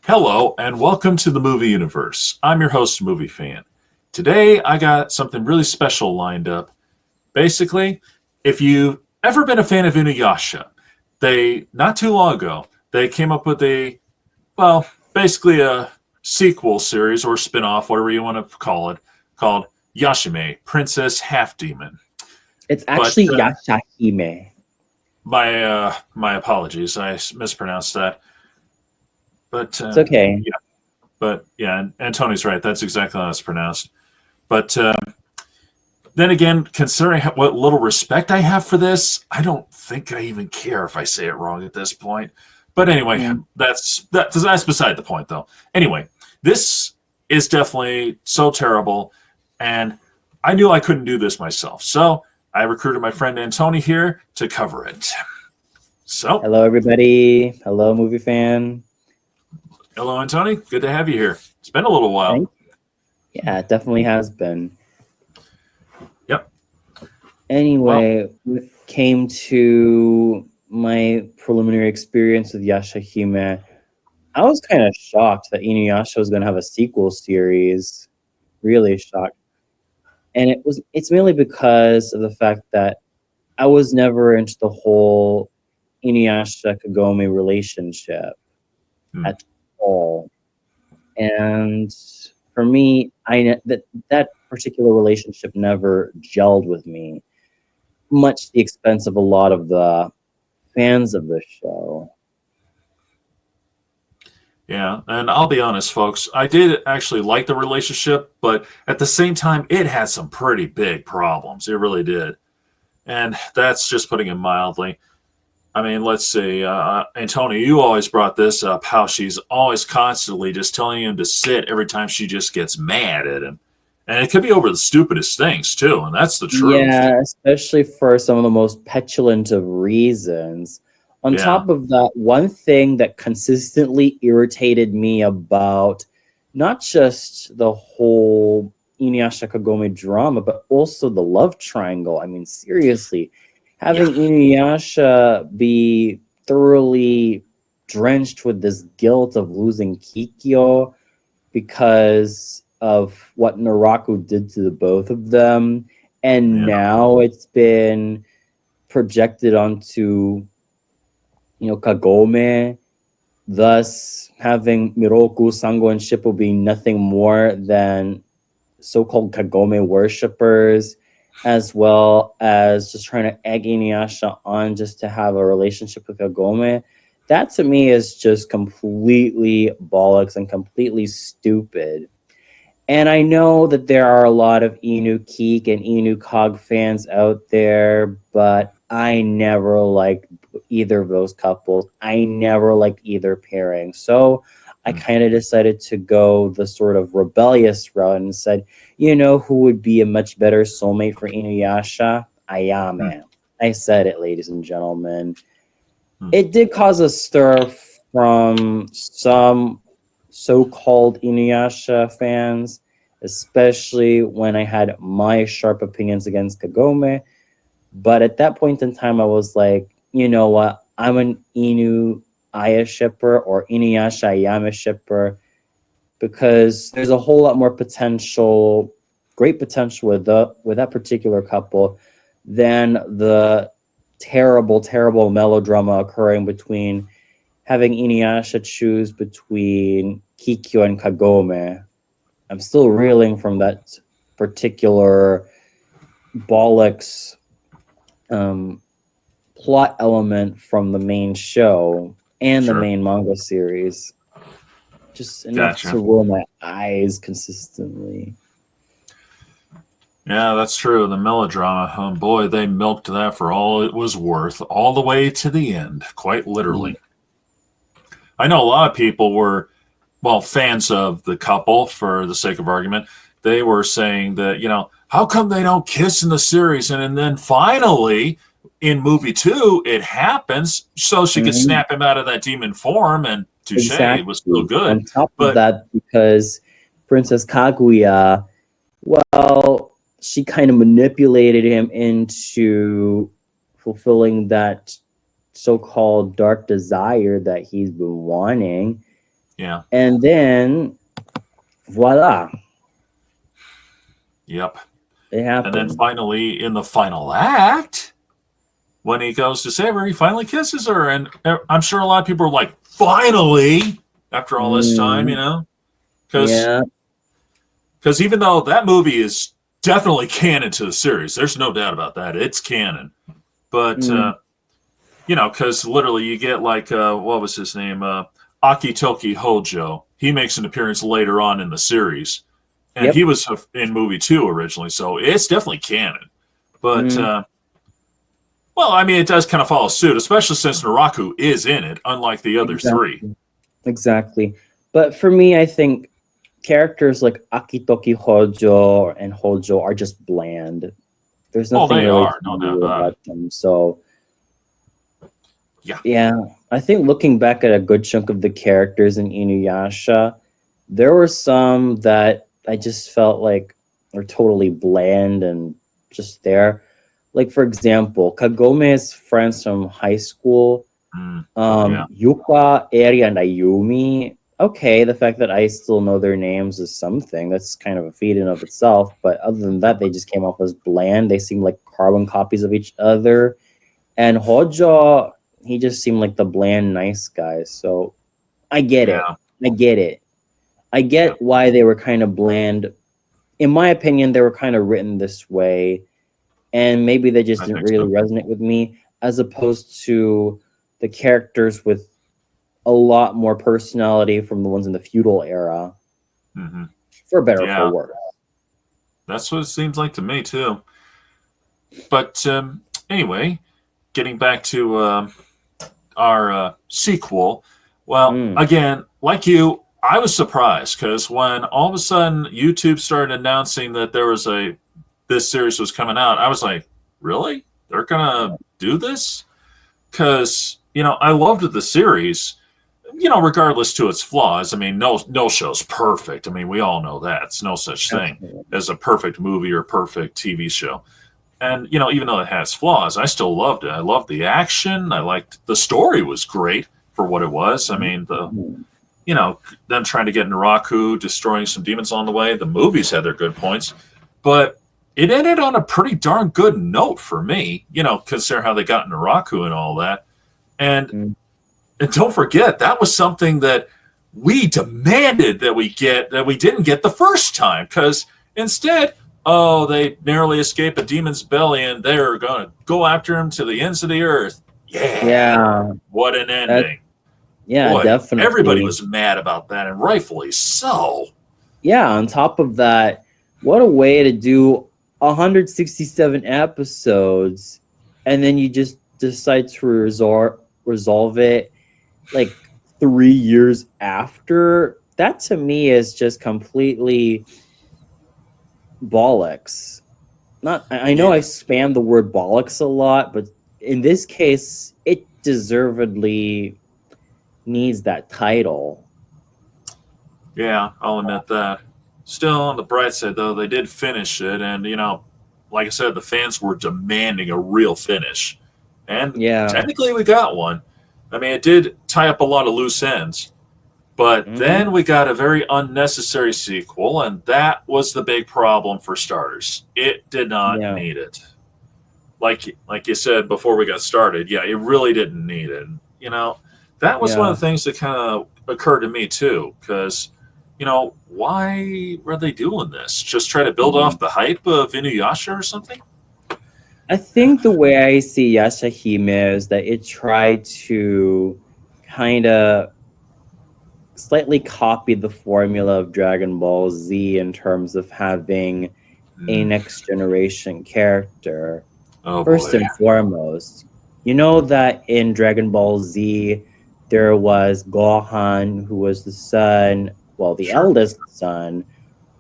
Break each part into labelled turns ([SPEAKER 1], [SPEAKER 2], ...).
[SPEAKER 1] Hello, and welcome to the Movie Universe. I'm your host, Movie Fan. Today, I got something really special lined up. Basically, if you've ever been a fan of Inuyasha, not too long ago, they came up with basically a sequel series or spin-off, whatever you want to call it, called Yashahime Princess Half Demon.
[SPEAKER 2] It's actually Yashahime.
[SPEAKER 1] My apologies, I mispronounced that. But
[SPEAKER 2] it's okay.
[SPEAKER 1] Yeah, and Tony's right. That's exactly how it's pronounced. But then again, considering what little respect I have for this, I don't think I even care if I say it wrong at this point. But anyway, that's beside the point, though. Anyway, this is definitely so terrible, and I knew I couldn't do this myself. So I recruited my friend Antoni here to cover it. So,
[SPEAKER 2] hello, everybody. Hello, Movie Fan.
[SPEAKER 1] Hello, Antoni. Good to have you here. It's been a little while.
[SPEAKER 2] Yeah, it definitely has been.
[SPEAKER 1] Yep.
[SPEAKER 2] Anyway, we came to my preliminary experience with Yashahime. I was kind of shocked that Inuyasha was going to have a sequel series. Really shocked. And it's mainly because of the fact that I was never into the whole Inuyasha Kagome relationship at all. And for me, that particular relationship never gelled with me, much to the expense of a lot of the fans of the show.
[SPEAKER 1] Yeah, and I'll be honest, folks, I did actually like the relationship, but at the same time, it had some pretty big problems. It really did. And that's just putting it mildly. I mean, let's see, Antoni, you always brought this up, how she's always constantly just telling him to sit every time she just gets mad at him. And it could be over the stupidest things, too, and that's the truth.
[SPEAKER 2] Yeah, especially for some of the most petulant of reasons. On top of that, one thing that consistently irritated me about not just the whole Inuyasha Kagome drama, but also the love triangle. I mean, seriously. Having Inuyasha be thoroughly drenched with this guilt of losing Kikyo because of what Naraku did to the both of them. And now it's been projected onto, Kagome, thus having Miroku, Sango, and Shippo being nothing more than so-called Kagome worshippers, as well as just trying to egg Inuyasha on just to have a relationship with Kagome. That to me is just completely bollocks and completely stupid. And I know that there are a lot of Inu Keek and Inu Cog fans out there, but I never liked either of those couples. I never liked either pairing. So I kind of decided to go the sort of rebellious route and said, who would be a much better soulmate for Inuyasha? Ayame. I said it, ladies and gentlemen. It did cause a stir from some so-called Inuyasha fans, especially when I had my sharp opinions against Kagome. But at that point in time, I was like, you know what? I'm an Inuyasha shipper or Inuyasha Ayame shipper, because there's a whole lot more potential, great potential with that particular couple than the terrible, terrible melodrama occurring between having Inuyasha choose between Kikyo and Kagome. I'm still reeling from that particular bollocks plot element from the main show and the main manga series. Just enough to roll my eyes consistently.
[SPEAKER 1] Yeah, that's true. The melodrama, oh boy, they milked that for all it was worth, all the way to the end, quite literally. I know a lot of people were, fans of the couple, for the sake of argument. They were saying that, how come they don't kiss in the series? And then finally, in movie 2, it happens so she could
[SPEAKER 2] Mhm.
[SPEAKER 1] snap him out of that demon form, and touche, it was still
[SPEAKER 2] Exactly.
[SPEAKER 1] good.
[SPEAKER 2] On top of
[SPEAKER 1] But
[SPEAKER 2] that, because Princess Kaguya, well, she kind of manipulated him into fulfilling that so-called dark desire that he's been wanting.
[SPEAKER 1] yeah,
[SPEAKER 2] And then, voila,
[SPEAKER 1] yep.
[SPEAKER 2] it
[SPEAKER 1] And then
[SPEAKER 2] happened.
[SPEAKER 1] finally, in the final act, when he goes to save her, he finally kisses her. And I'm sure a lot of people are like, finally, after all this time,
[SPEAKER 2] Mm,
[SPEAKER 1] because
[SPEAKER 2] yeah.
[SPEAKER 1] even though that movie is definitely canon to the series, there's no doubt about that. It's canon. But,
[SPEAKER 2] Mm,
[SPEAKER 1] because literally you get like, what was his name? Akitoki Hojo. He makes an appearance later on in the series. And he
[SPEAKER 2] yep.
[SPEAKER 1] was in movie 2 originally, so it's definitely canon. But
[SPEAKER 2] Mm,
[SPEAKER 1] well, I mean, it does kind of follow suit, especially since Naraku is in it, unlike the other three.
[SPEAKER 2] exactly. Exactly. But for me, I think characters like Akitoki Hojo and Hojo are just bland. There's
[SPEAKER 1] Oh,
[SPEAKER 2] nothing
[SPEAKER 1] they
[SPEAKER 2] really
[SPEAKER 1] are,
[SPEAKER 2] to
[SPEAKER 1] no doubt
[SPEAKER 2] do
[SPEAKER 1] about it.
[SPEAKER 2] about them. So
[SPEAKER 1] Yeah,
[SPEAKER 2] yeah, I think looking back at a good chunk of the characters in Inuyasha, there were some that I just felt like were totally bland and just there. Like for example, Kagome's friends from high school,
[SPEAKER 1] mm, yeah,
[SPEAKER 2] Yuka, Eri, and Ayumi. Okay, the fact that I still know their names is something. That's kind of a feat in of itself. But other than that, they just came off as bland. They seemed like carbon copies of each other. And Hojo, he just seemed like the bland, nice guy. So I get it.
[SPEAKER 1] yeah,
[SPEAKER 2] I get it. I
[SPEAKER 1] yeah.
[SPEAKER 2] get why they were kind of bland. In my opinion, they were kind of written this way, and maybe they just
[SPEAKER 1] I
[SPEAKER 2] didn't
[SPEAKER 1] think
[SPEAKER 2] really
[SPEAKER 1] so.
[SPEAKER 2] resonate with me, as opposed to the characters with a lot more personality from the ones in the feudal era,
[SPEAKER 1] Hmm.
[SPEAKER 2] for better or for
[SPEAKER 1] Yeah,
[SPEAKER 2] worse.
[SPEAKER 1] that's what it seems like to me too. But anyway, getting back to our sequel. Well,
[SPEAKER 2] Mm,
[SPEAKER 1] again, like you, I was surprised because when all of a sudden YouTube started announcing that this series was coming out, I was like, really? They're gonna do this? Because I loved the series. Regardless to its flaws. I mean, no show's perfect. I mean, we all know that. It's no such thing
[SPEAKER 2] absolutely.
[SPEAKER 1] as a perfect movie or perfect TV show. And even though it has flaws, I still loved it. I loved the action. I liked the story was great for what it was. I mean,
[SPEAKER 2] Mhm.
[SPEAKER 1] them trying to get Naraku, destroying some demons on the way. The movies had their good points, but it ended on a pretty darn good note for me. Consider how they got Naraku and all that. And
[SPEAKER 2] Mm,
[SPEAKER 1] and don't forget that was something that we demanded that we didn't get the first time because instead, oh, they narrowly escape a demon's belly and they're going to go after him to the ends of the earth. Yeah,
[SPEAKER 2] yeah,
[SPEAKER 1] what an
[SPEAKER 2] that,
[SPEAKER 1] ending.
[SPEAKER 2] yeah,
[SPEAKER 1] Boy, everybody
[SPEAKER 2] definitely.
[SPEAKER 1] was mad about that, and rightfully so.
[SPEAKER 2] Yeah, on top of that, what a way to do 167 episodes, and then you just decide to resolve it like 3 years after. That to me is just completely bollocks. Not, I know I
[SPEAKER 1] Yeah,
[SPEAKER 2] spam the word bollocks a lot, but in this case, it deservedly needs that title.
[SPEAKER 1] yeah, I'll admit that. Still, on the bright side, though, they did finish it, and like I said, the fans were demanding a real finish, and
[SPEAKER 2] Yeah.
[SPEAKER 1] technically, we got one. I mean, it did tie up a lot of loose ends, but then
[SPEAKER 2] Hmm.
[SPEAKER 1] we got a very unnecessary sequel, and that was the big problem for starters. It did not
[SPEAKER 2] Yeah.
[SPEAKER 1] need it. Like you said before we got started, yeah, it really didn't need it. That was one
[SPEAKER 2] Yeah.
[SPEAKER 1] of the things that kind of occurred to me too, because why were they doing this? Just try to build
[SPEAKER 2] Mhm.
[SPEAKER 1] off the hype of Inuyasha or something?
[SPEAKER 2] I think the way I see Yashahime is that it tried to kind of slightly copy the formula of Dragon Ball Z in terms of having a
[SPEAKER 1] Mm.
[SPEAKER 2] next generation character.
[SPEAKER 1] Oh
[SPEAKER 2] First
[SPEAKER 1] boy.
[SPEAKER 2] and foremost, you know that in Dragon Ball Z, there was Gohan, who was the son, well, the
[SPEAKER 1] Sure.
[SPEAKER 2] eldest son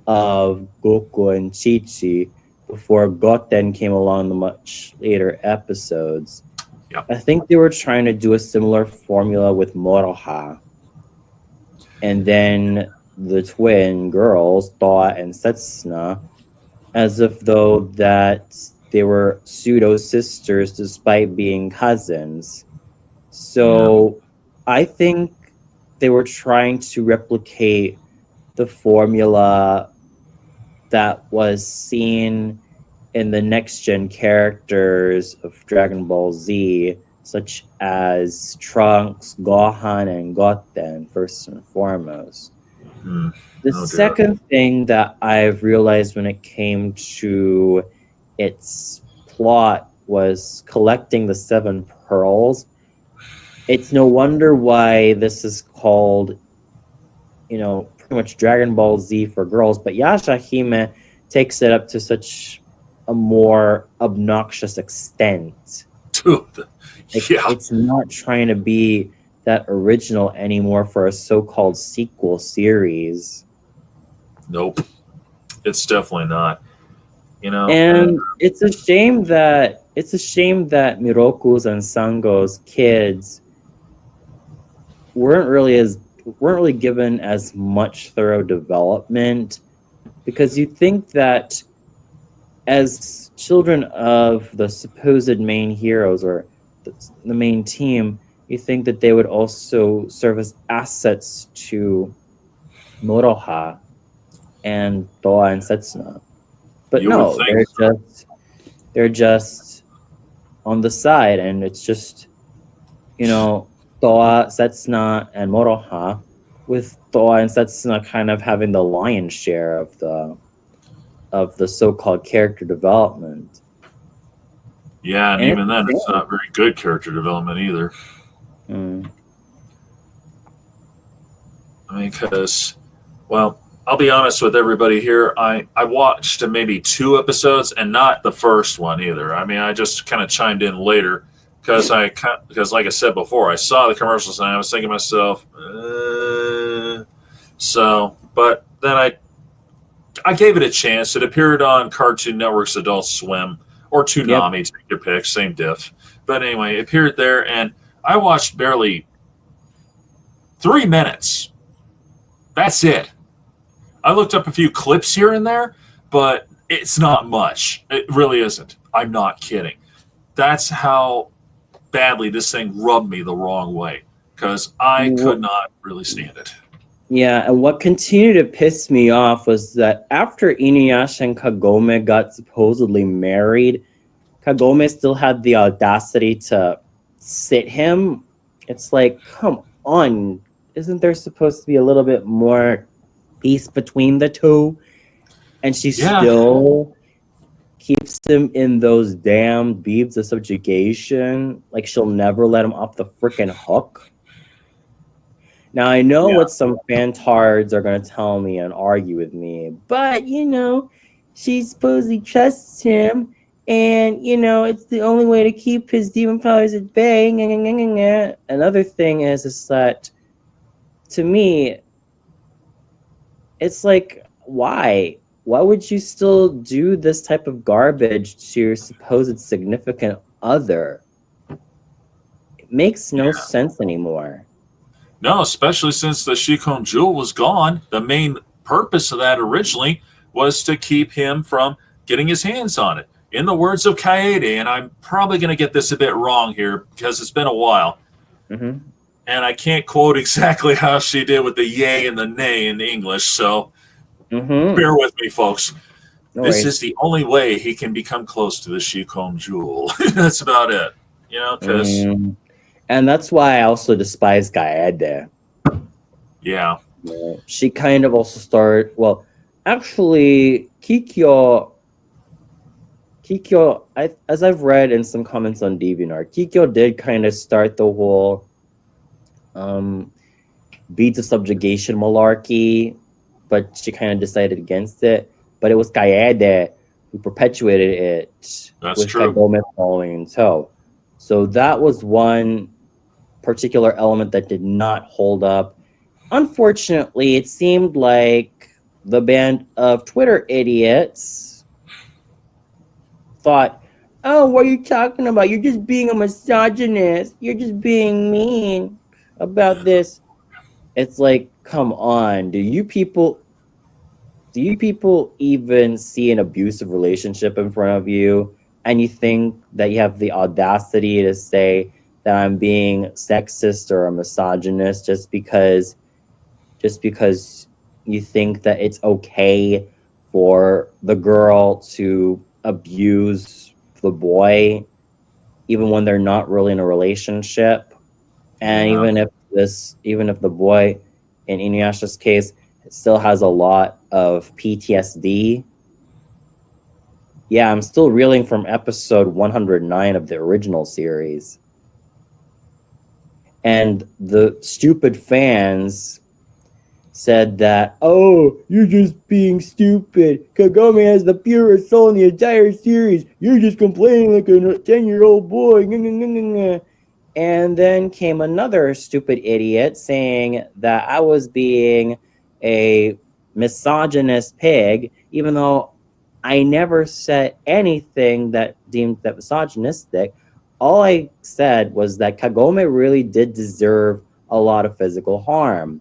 [SPEAKER 2] of Goku and Chi Chi. before Goten came along in the much later episodes.
[SPEAKER 1] Yep.
[SPEAKER 2] I think they were trying to do a similar formula with Moroha. And then the twin girls, Toa and Setsuna, as if though that they were pseudo sisters despite being cousins. So I think they were trying to replicate the formula that was seen in the next gen characters of Dragon Ball Z, such as Trunks, Gohan, and Goten, first and foremost. The second thing that I've realized when it came to its plot was collecting the 7 pearls. It's no wonder why this is called, pretty much Dragon Ball Z for girls, but Yashahime takes it up to such a more obnoxious extent.
[SPEAKER 1] Dude, yeah.
[SPEAKER 2] It's not trying to be that original anymore for a so-called sequel series.
[SPEAKER 1] Nope. It's definitely not.
[SPEAKER 2] And it's a shame that Miroku's and Sango's kids weren't really given as much thorough development, because you think that as children of the supposed main heroes or the main team, you think that they would also serve as assets to Moroha and Toa and Setsuna. But no, they're just on the side, and it's just, Toa, Setsuna, and Moroha, with Toa and Setsuna kind of having the lion's share of the so-called character development.
[SPEAKER 1] Yeah, and even then, it's not very good character development either. I mean, because, well, I'll be honest with everybody here. I watched maybe 2 episodes, and not the first one either. I mean, I just kind of chimed in later because, like I said before, I saw the commercials and I was thinking to myself, but then I gave it a chance. It appeared on Cartoon Network's Adult Swim or Toonami, take your pick, same diff. But anyway, it appeared there, and I watched barely 3 minutes. That's it. I looked up a few clips here and there, but it's not much. It really isn't. I'm not kidding. That's how badly this thing rubbed me the wrong way, because I could not really stand it.
[SPEAKER 2] Yeah, and what continued to piss me off was that after Inuyasha and Kagome got supposedly married, Kagome still had the audacity to sit him. It's like, come on. Isn't there supposed to be a little bit more peace between the two? And she still keeps him in those damn beads of subjugation. Like, she'll never let him off the freaking hook. Now, I know what some fantards are going to tell me and argue with me, but, she supposedly trusts him, and, it's the only way to keep his demon powers at bay. Another thing is that, to me, it's like, why? Why would you still do this type of garbage to your supposed significant other? It makes no sense anymore.
[SPEAKER 1] No, especially since the Shikon Jewel was gone. The main purpose of that originally was to keep him from getting his hands on it. In the words of Kaede, and I'm probably going to get this a bit wrong here because it's been a while, and I can't quote exactly how she did with the yay and the nay in English, so bear with me, folks. This is the only way he can become close to the Shikon Jewel. That's about it. Because...
[SPEAKER 2] And that's why I also despise Kaede.
[SPEAKER 1] Yeah.
[SPEAKER 2] She kind of also started... Well, actually, Kikyo, as I've read in some comments on DeviantArt, Kikyo did kind of start the whole beads of subjugation malarkey, but she kind of decided against it. But it was Kaede who perpetuated it.
[SPEAKER 1] That's
[SPEAKER 2] with
[SPEAKER 1] true.
[SPEAKER 2] Kagome following in tow. So that was one particular element that did not hold up. Unfortunately, it seemed like the band of Twitter idiots thought, oh, what are you talking about? You're just being a misogynist. You're just being mean about this. It's like, come on. Do you people even see an abusive relationship in front of you and you think that you have the audacity to say that I'm being sexist or a misogynist just because you think that it's okay for the girl to abuse the boy even when they're not really in a relationship, and
[SPEAKER 1] Yeah.
[SPEAKER 2] even if the boy in Inuyasha's case still has a lot of PTSD. Yeah, I'm still reeling from episode 109 of the original series. And the stupid fans said that, oh, you're just being stupid. Kagome has the purest soul in the entire series. You're just complaining like a 10-year-old boy. And then came another stupid idiot saying that I was being a misogynist pig, even though I never said anything that deemed that misogynistic. All I said was that Kagome really did deserve a lot of physical harm.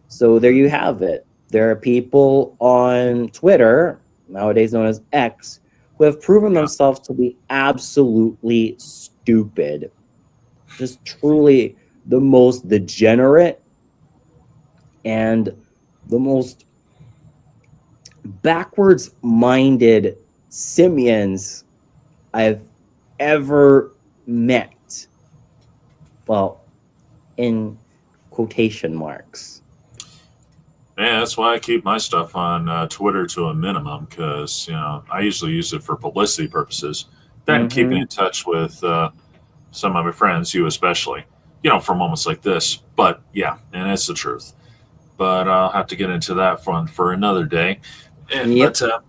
[SPEAKER 2] So there you have it. There are people on Twitter, nowadays known as X, who have proven
[SPEAKER 1] Yeah.
[SPEAKER 2] themselves to be absolutely stupid. Just truly the most degenerate and the most backwards minded simians I've ever met. Well, in quotation marks.
[SPEAKER 1] Yeah, that's why I keep my stuff on Twitter to a minimum because I usually use it for publicity purposes. Then keeping
[SPEAKER 2] Mm-hmm.
[SPEAKER 1] in touch with some of my friends, you especially, for moments like this. But yeah, and it's the truth. But I'll have to get into that one for another day.
[SPEAKER 2] Yep.
[SPEAKER 1] But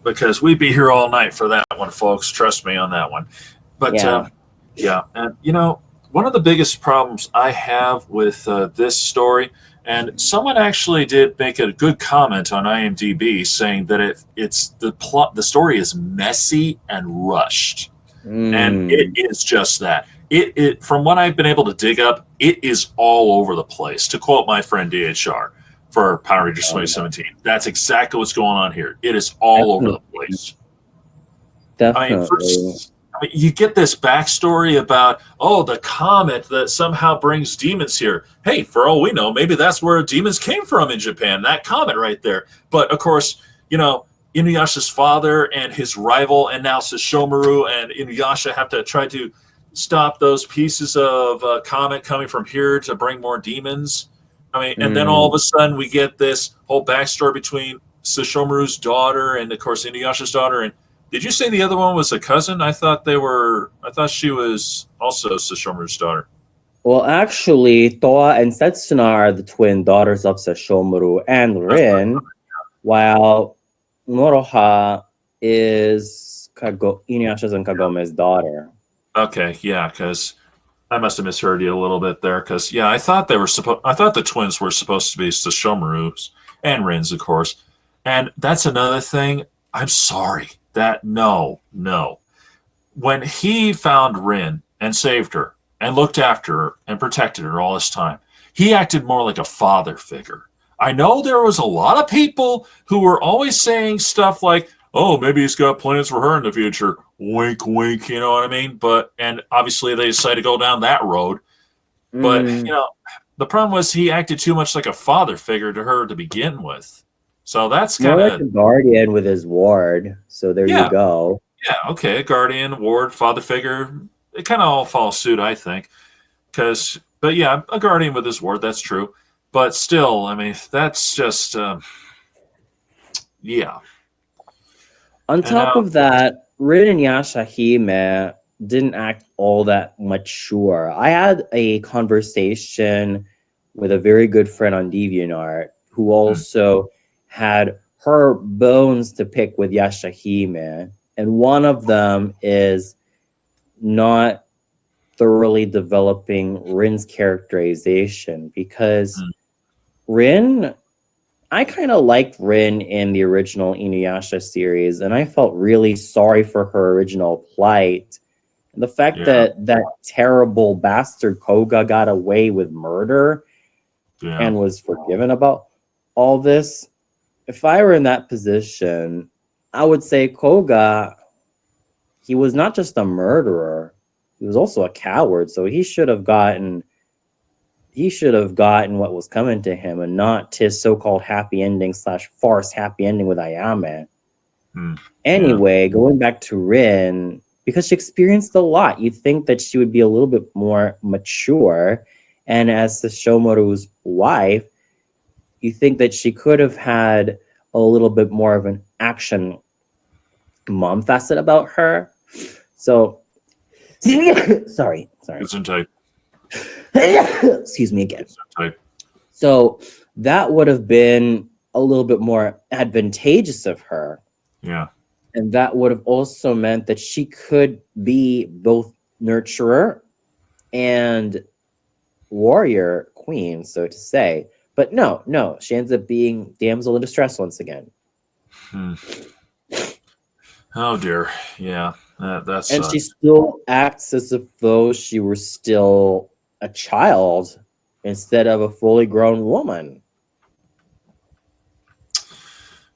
[SPEAKER 1] because we'd be here all night for that one, folks. Trust me on that one. But
[SPEAKER 2] Yeah.
[SPEAKER 1] yeah, and one of the biggest problems I have with this story, and someone actually did make a good comment on IMDb saying that it's the plot, the story is messy and rushed, and it
[SPEAKER 2] Mm.
[SPEAKER 1] is just that. It from what I've been able to dig up, it is all over the place. To quote my friend DHR for Power Rangers
[SPEAKER 2] Oh,
[SPEAKER 1] 2017, that's exactly what's going on here. It is all over the
[SPEAKER 2] definitely.
[SPEAKER 1] place. I mean,
[SPEAKER 2] Definitely.
[SPEAKER 1] first, you get this backstory about, the comet that somehow brings demons here. Hey, for all we know, maybe that's where demons came from in Japan, that comet right there. But of course, Inuyasha's father and his rival, and now Sesshomaru and Inuyasha have to try to stop those pieces of comet coming from here to bring more demons. I mean, and then all of
[SPEAKER 2] Mm.
[SPEAKER 1] a sudden we get this whole backstory between Sesshomaru's daughter and, of course, Inuyasha's daughter. And did you say the other one was a cousin? I thought they were. I thought she was also Sesshomaru's daughter.
[SPEAKER 2] Well, actually, Toa and Setsuna are the twin daughters of Sesshomaru and
[SPEAKER 1] That's what
[SPEAKER 2] Rin, while Noroha is Inuyasha's and Kagome's daughter.
[SPEAKER 1] okay, yeah, because I must have misheard you a little bit there. Because yeah, I thought they were supposed. I thought the twins were supposed to be Sesshomaru's and Rin's, of course. And that's another thing. I'm sorry that no. When he found Rin and saved her and looked after her and protected her all this time, he acted more like a father figure. I know there was a lot of people who were always saying stuff like, "Oh, maybe he's got plans for her in the future." Wink, wink. You know what I mean? And obviously they decided to go down that road. But
[SPEAKER 2] Mm.
[SPEAKER 1] the problem was he acted too much like a father figure to her to begin with. So that's
[SPEAKER 2] More
[SPEAKER 1] kind
[SPEAKER 2] like
[SPEAKER 1] of
[SPEAKER 2] a guardian with his ward. So there you
[SPEAKER 1] yeah,
[SPEAKER 2] go.
[SPEAKER 1] yeah, okay, guardian, ward, father figure. It kind of all follows suit, I think. But yeah, a guardian with his ward, that's true. But still, I mean, that's just, yeah.
[SPEAKER 2] On
[SPEAKER 1] And
[SPEAKER 2] top
[SPEAKER 1] now,
[SPEAKER 2] of that, Rin and Yashahime didn't act all that mature. I had a conversation with a very good friend on DeviantArt who
[SPEAKER 1] hmm,
[SPEAKER 2] also had her bones to pick with Yashahime. And one of them is not thoroughly developing Rin's characterization because
[SPEAKER 1] hmm,
[SPEAKER 2] Rin, I kind of liked Rin in the original Inuyasha series, and I felt really sorry for her original plight. The fact
[SPEAKER 1] Yeah.
[SPEAKER 2] that terrible bastard Koga got away with murder
[SPEAKER 1] Yeah.
[SPEAKER 2] and was forgiven about all this. If I were in that position, I would say Koga, he was not just a murderer, he was also a coward. So he should have gotten what was coming to him and not his so-called happy ending / farce happy ending with Ayame. Anyway, going back to Rin, because she experienced a lot, you'd think that she would be a little bit more mature. And as the Shomaru's wife, you think that she could have had a little bit more of an action mom facet about her. So, sorry.
[SPEAKER 1] It's in type.
[SPEAKER 2] Excuse me again. So that would have been a little bit more advantageous of her.
[SPEAKER 1] Yeah.
[SPEAKER 2] And that would have also meant that she could be both nurturer and warrior queen, so to say. But no, she ends up being damsel in distress once again.
[SPEAKER 1] Oh dear, yeah, that's.
[SPEAKER 2] And she still acts as if though she were still a child instead of a fully grown woman.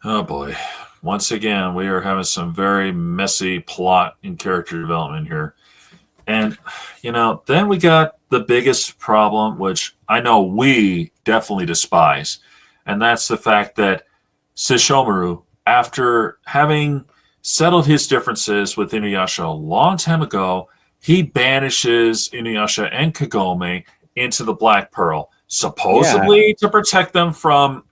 [SPEAKER 1] Oh boy. Once again, we are having some very messy plot and character development here. And, then we got the biggest problem, which I know we definitely despise. And that's the fact that Sesshomaru, after having settled his differences with Inuyasha a long time ago, he banishes Inuyasha and Kagome into the Black Pearl, supposedly to protect them from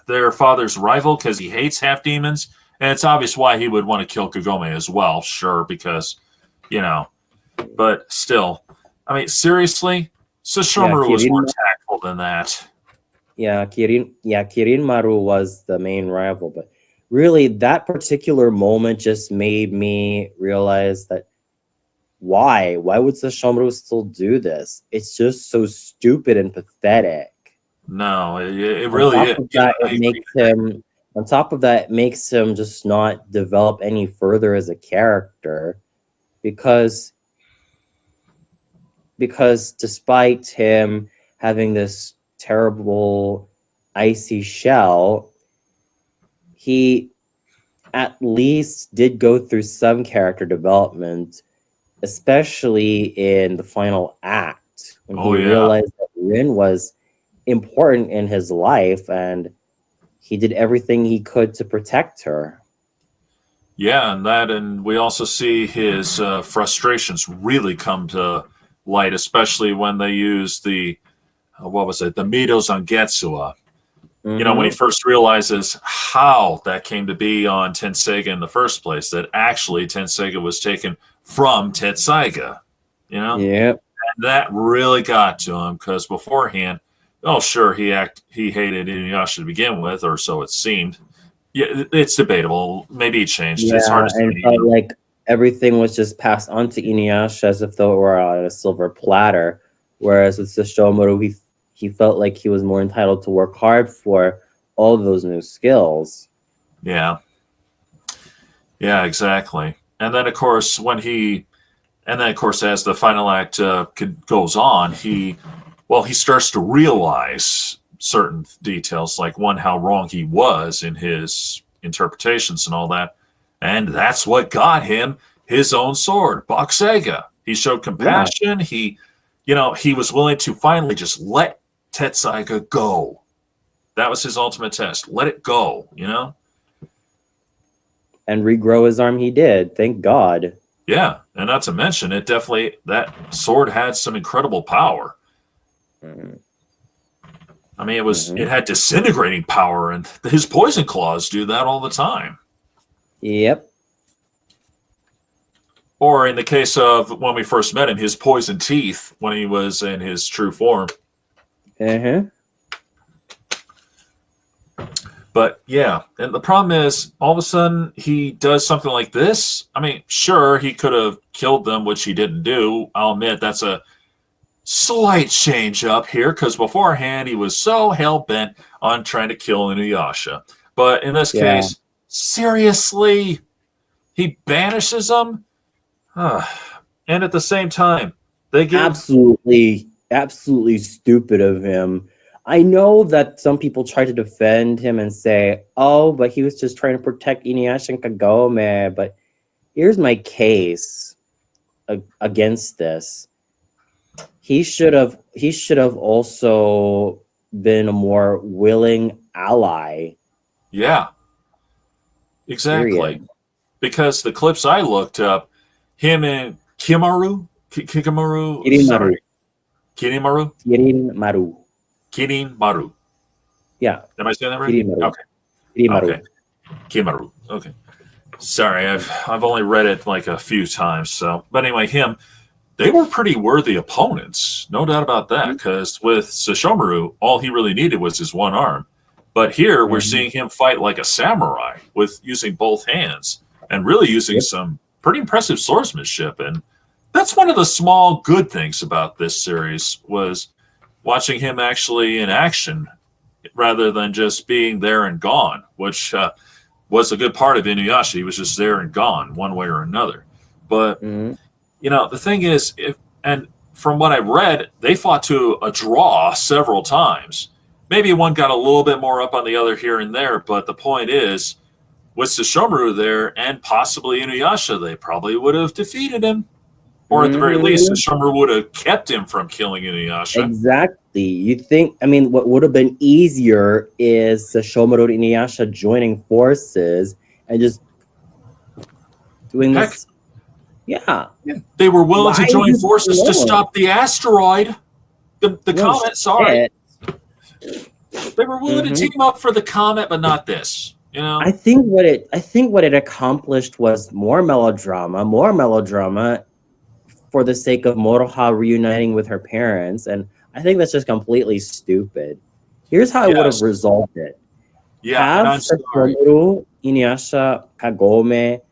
[SPEAKER 1] their father's rival because he hates half demons. And it's obvious why he would want to kill Kagome as well, sure, because, but still, I mean, seriously, Sesshomaru was more tactful than that.
[SPEAKER 2] Yeah, Kirinmaru was the main rival, but really that particular moment just made me realize that why would Sesshomaru still do this? It's just so stupid and pathetic.
[SPEAKER 1] No, it really is.
[SPEAKER 2] On top of that, it makes him just not develop any further as a character because despite him having this terrible icy shell, he at least did go through some character development, especially in the final act when he realized that Rin was important in his life and he did everything he could to protect her.
[SPEAKER 1] Yeah, and we also see his frustrations really come to light, especially when they use the the Mido Zangetsuwa. When he first realizes how that came to be on Tenseiga in the first place, that actually Tenseiga was taken from Tetsaiga.
[SPEAKER 2] Yep.
[SPEAKER 1] And that really got to him because beforehand, sure, he hated Inuyasha to begin with, or so it seemed. Yeah, it's debatable. Maybe he changed.
[SPEAKER 2] Yeah,
[SPEAKER 1] it's hard to
[SPEAKER 2] and
[SPEAKER 1] say.
[SPEAKER 2] felt like everything was just passed on to Inuyasha as if though it were on a silver platter. Whereas with Sesshomaru, he felt like he was more entitled to work hard for all of those new skills.
[SPEAKER 1] Yeah. Yeah, exactly. And then, of course, as the final act goes on, he starts to realize certain details, like how wrong he was in his interpretations and all that. And that's what got him his own sword, Boxega. He showed compassion. Yeah. He was willing to finally just let Tetsaiga go. That was his ultimate test. Let it go,
[SPEAKER 2] And regrow his arm he did. Thank God.
[SPEAKER 1] Yeah, and not to mention, that sword had some incredible power. I mean, it had disintegrating power, and his poison claws do that all the time.
[SPEAKER 2] Yep.
[SPEAKER 1] Or in the case of when we first met him, his poison teeth when he was in his true form. But yeah, and the problem is, all of a sudden, he does something like this. I mean, sure, he could have killed them, which he didn't do. I'll admit that's a slight change up here, because beforehand, he was so hell-bent on trying to kill Inuyasha. But in this
[SPEAKER 2] Yeah.
[SPEAKER 1] case, seriously, he banishes them? And at the same time, they give...
[SPEAKER 2] Absolutely stupid of him. I know that some people try to defend him and say, oh, but he was just trying to protect Inuyasha and Kagome. But here's my case against this. He should have also been a more willing ally.
[SPEAKER 1] Yeah, exactly.
[SPEAKER 2] Period.
[SPEAKER 1] Because the clips I looked up, him and Kirimaru, sorry, Kirin
[SPEAKER 2] Yeah.
[SPEAKER 1] Am I saying that right?
[SPEAKER 2] Kirimaru.
[SPEAKER 1] Okay.
[SPEAKER 2] Kirimaru.
[SPEAKER 1] Okay. Kirimaru. Okay. Sorry, I've only read it like a few times. So, but anyway, they were pretty worthy opponents, no doubt about that. Because with Sesshomaru, all he really needed was his one arm. But here we're seeing him fight like a samurai with using both hands and really using some pretty impressive swordsmanship. And that's one of the small good things about this series was watching him actually in action rather than just being there and gone, which was a good part of Inuyasha. He was just there and gone one way or another. But, the thing is, and from what I've read, they fought to a draw several times. Maybe one got a little bit more up on the other here and there, but the point is, with Sesshomaru there and possibly Inuyasha, they probably would have defeated him. Or at the very least, Sesshomaru would have kept him from killing Inuyasha.
[SPEAKER 2] Exactly. You think, what would have been easier is Sesshomaru and Inuyasha joining forces and just doing this. Yeah.
[SPEAKER 1] They were willing to join forces to stop the asteroid. The comet, sorry. They were willing to team up for the comet, but not this.
[SPEAKER 2] I think what it accomplished was more melodrama for the sake of Moroha reuniting with her parents, and I think that's just completely stupid. Here's how I would have resolved it.
[SPEAKER 1] Yeah,
[SPEAKER 2] have Sesshomaru, Inuyasha, Kagome,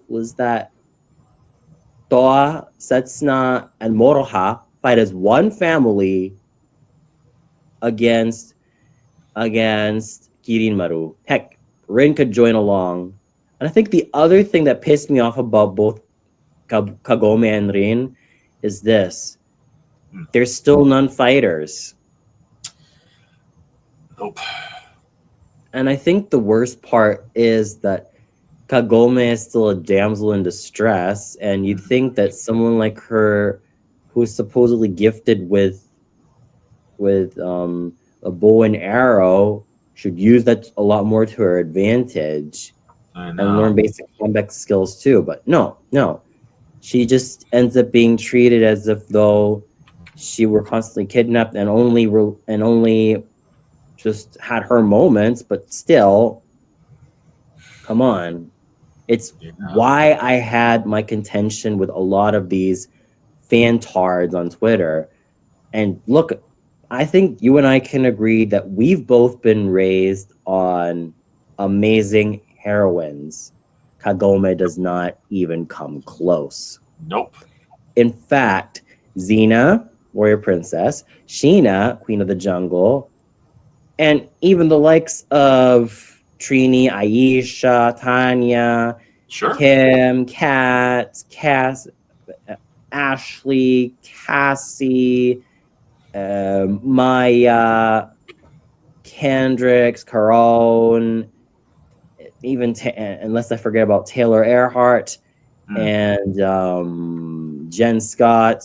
[SPEAKER 2] was that Toa, Setsuna, and Moroha fight as one family against Kirinmaru. Heck, Rin could join along. And I think the other thing that pissed me off about both Kagome and Rin is this. They're still non-fighters.
[SPEAKER 1] Nope.
[SPEAKER 2] And I think the worst part is that Kagome is still a damsel in distress, and you'd think that someone like her, who's supposedly gifted with a bow and arrow, should use that a lot more to her advantage and learn basic combat skills too. But no. She just ends up being treated as if though she were constantly kidnapped and only just had her moments, but still, come on. It's why I had my contention with a lot of these fantards on Twitter. And look, I think you and I can agree that we've both been raised on amazing heroines. Kagome does not even come close.
[SPEAKER 1] Nope.
[SPEAKER 2] In fact, Xena, warrior princess, Sheena, queen of the jungle, and even the likes of Trini, Aisha, Tanya, Kim, Kat, Cass, Ashley, Cassie, Maya, Kendricks, Caron, even unless I forget about Taylor Earhart and Jen Scott,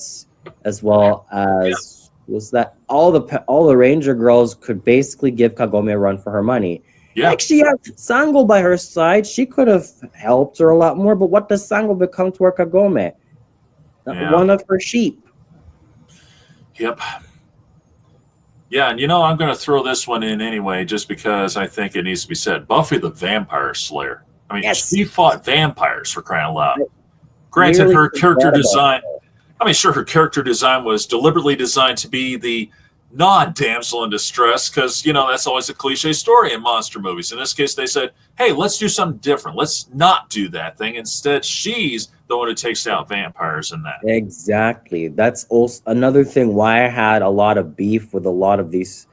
[SPEAKER 2] as well as was that all the Ranger girls could basically give Kagome a run for her money.
[SPEAKER 1] Yeah.
[SPEAKER 2] Like, she had Sango by her side. She could have helped her a lot more, but what does Sango become to her Kagome? One of her sheep.
[SPEAKER 1] Yep. Yeah, and I'm going to throw this one in anyway, just because I think it needs to be said. Buffy the Vampire Slayer. She fought vampires, for crying out loud. Granted, her character design, her character design was deliberately designed to be the non-damsel in distress, because, that's always a cliche story in monster movies. In this case, they said, hey, let's do something different. Let's not do that thing. Instead, she's the one who takes out vampires in that.
[SPEAKER 2] Exactly. That's also another thing why I had a lot of beef with a lot of these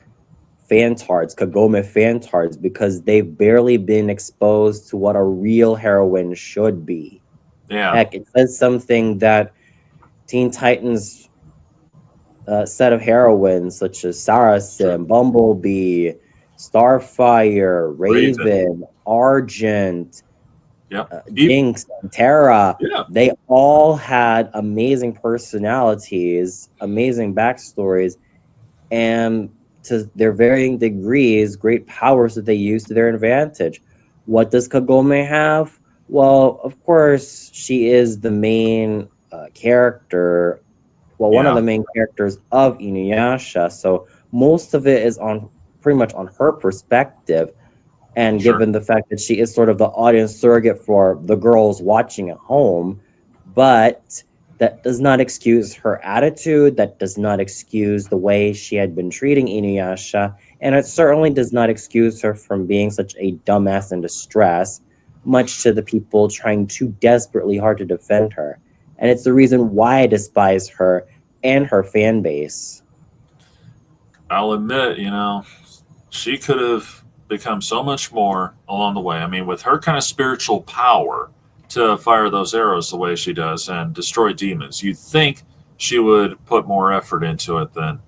[SPEAKER 2] fantards, Kagome fantards, because they've barely been exposed to what a real heroine should be.
[SPEAKER 1] Yeah.
[SPEAKER 2] Heck, it says something that Teen Titans set of heroines such as Saracen, Bumblebee, Starfire, Raven, Argent,
[SPEAKER 1] Yep.
[SPEAKER 2] Jinx, and Terra,
[SPEAKER 1] Yeah.
[SPEAKER 2] they all had amazing personalities, amazing backstories, and to their varying degrees, great powers that they use to their advantage. What does Kagome have? Well, of course, she is the main character. Well, one of the main characters of Inuyasha. So most of it is on pretty much on her perspective. And given the fact that she is sort of the audience surrogate for the girls watching at home, but that does not excuse her attitude, that does not excuse the way she had been treating Inuyasha, and it certainly does not excuse her from being such a dumbass in distress, much to the people trying too desperately hard to defend her. And it's the reason why I despise her and her fan base.
[SPEAKER 1] I'll admit, she could have become so much more along the way. I mean, with her kind of spiritual power to fire those arrows the way she does and destroy demons, you'd think she would put more effort into it than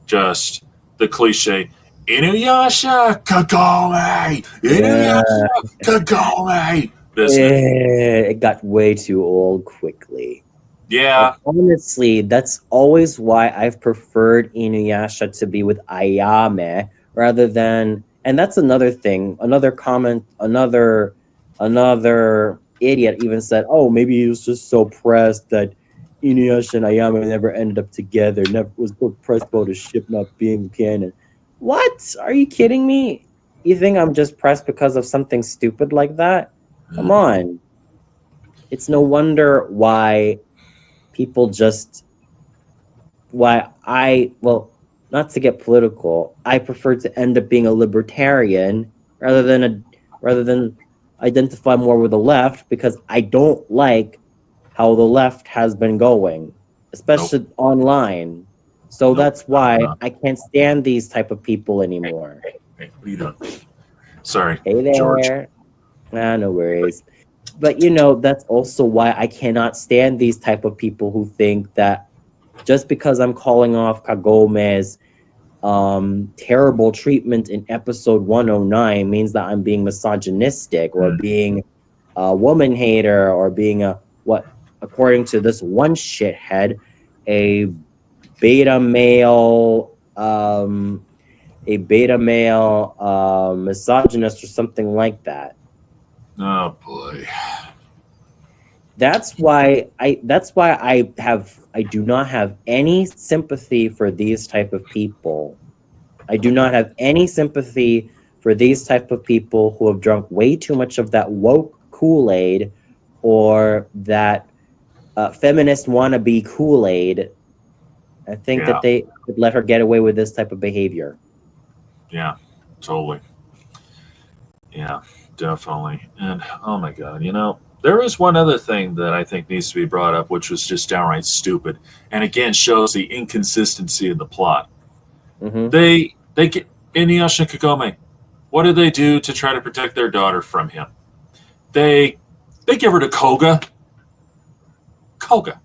[SPEAKER 1] just the cliche Inuyasha Kagome! Inuyasha Kagome!
[SPEAKER 2] It got way too old quickly.
[SPEAKER 1] Yeah.
[SPEAKER 2] And honestly, that's always why I've preferred Inuyasha to be with Ayame rather than, and that's another thing, another comment, another idiot even said, oh, maybe he was just so pressed that Inuyasha and Ayame never ended up together, never was so pressed about his ship not being canon. What? Are you kidding me? You think I'm just pressed because of something stupid like that? Come on. It's no wonder why people just not to get political, I prefer to end up being a libertarian rather than identify more with the left, because I don't like how the left has been going, especially online. So that's why I can't stand these type of people anymore.
[SPEAKER 1] Hey, what are you doing? Sorry,
[SPEAKER 2] Hey there.
[SPEAKER 1] George.
[SPEAKER 2] No worries. But that's also why I cannot stand these type of people who think that just because I'm calling off Kagome's terrible treatment in episode 109 means that I'm being misogynistic or being a woman hater or being according to this one shithead, a beta male misogynist or something like that.
[SPEAKER 1] Oh boy.
[SPEAKER 2] That's why I do not have any sympathy for these type of people. I do not have any sympathy for these type of people who have drunk way too much of that woke Kool-Aid or that feminist wannabe Kool-Aid. I think that they would let her get away with this type of behavior.
[SPEAKER 1] Yeah, totally. Yeah, definitely. And oh my God, there is one other thing that I think needs to be brought up, which was just downright stupid, and again shows the inconsistency of the plot.
[SPEAKER 2] Mm-hmm.
[SPEAKER 1] They get Inuyasha and Kagome. What do they do to try to protect their daughter from him? They give her to Koga. Koga.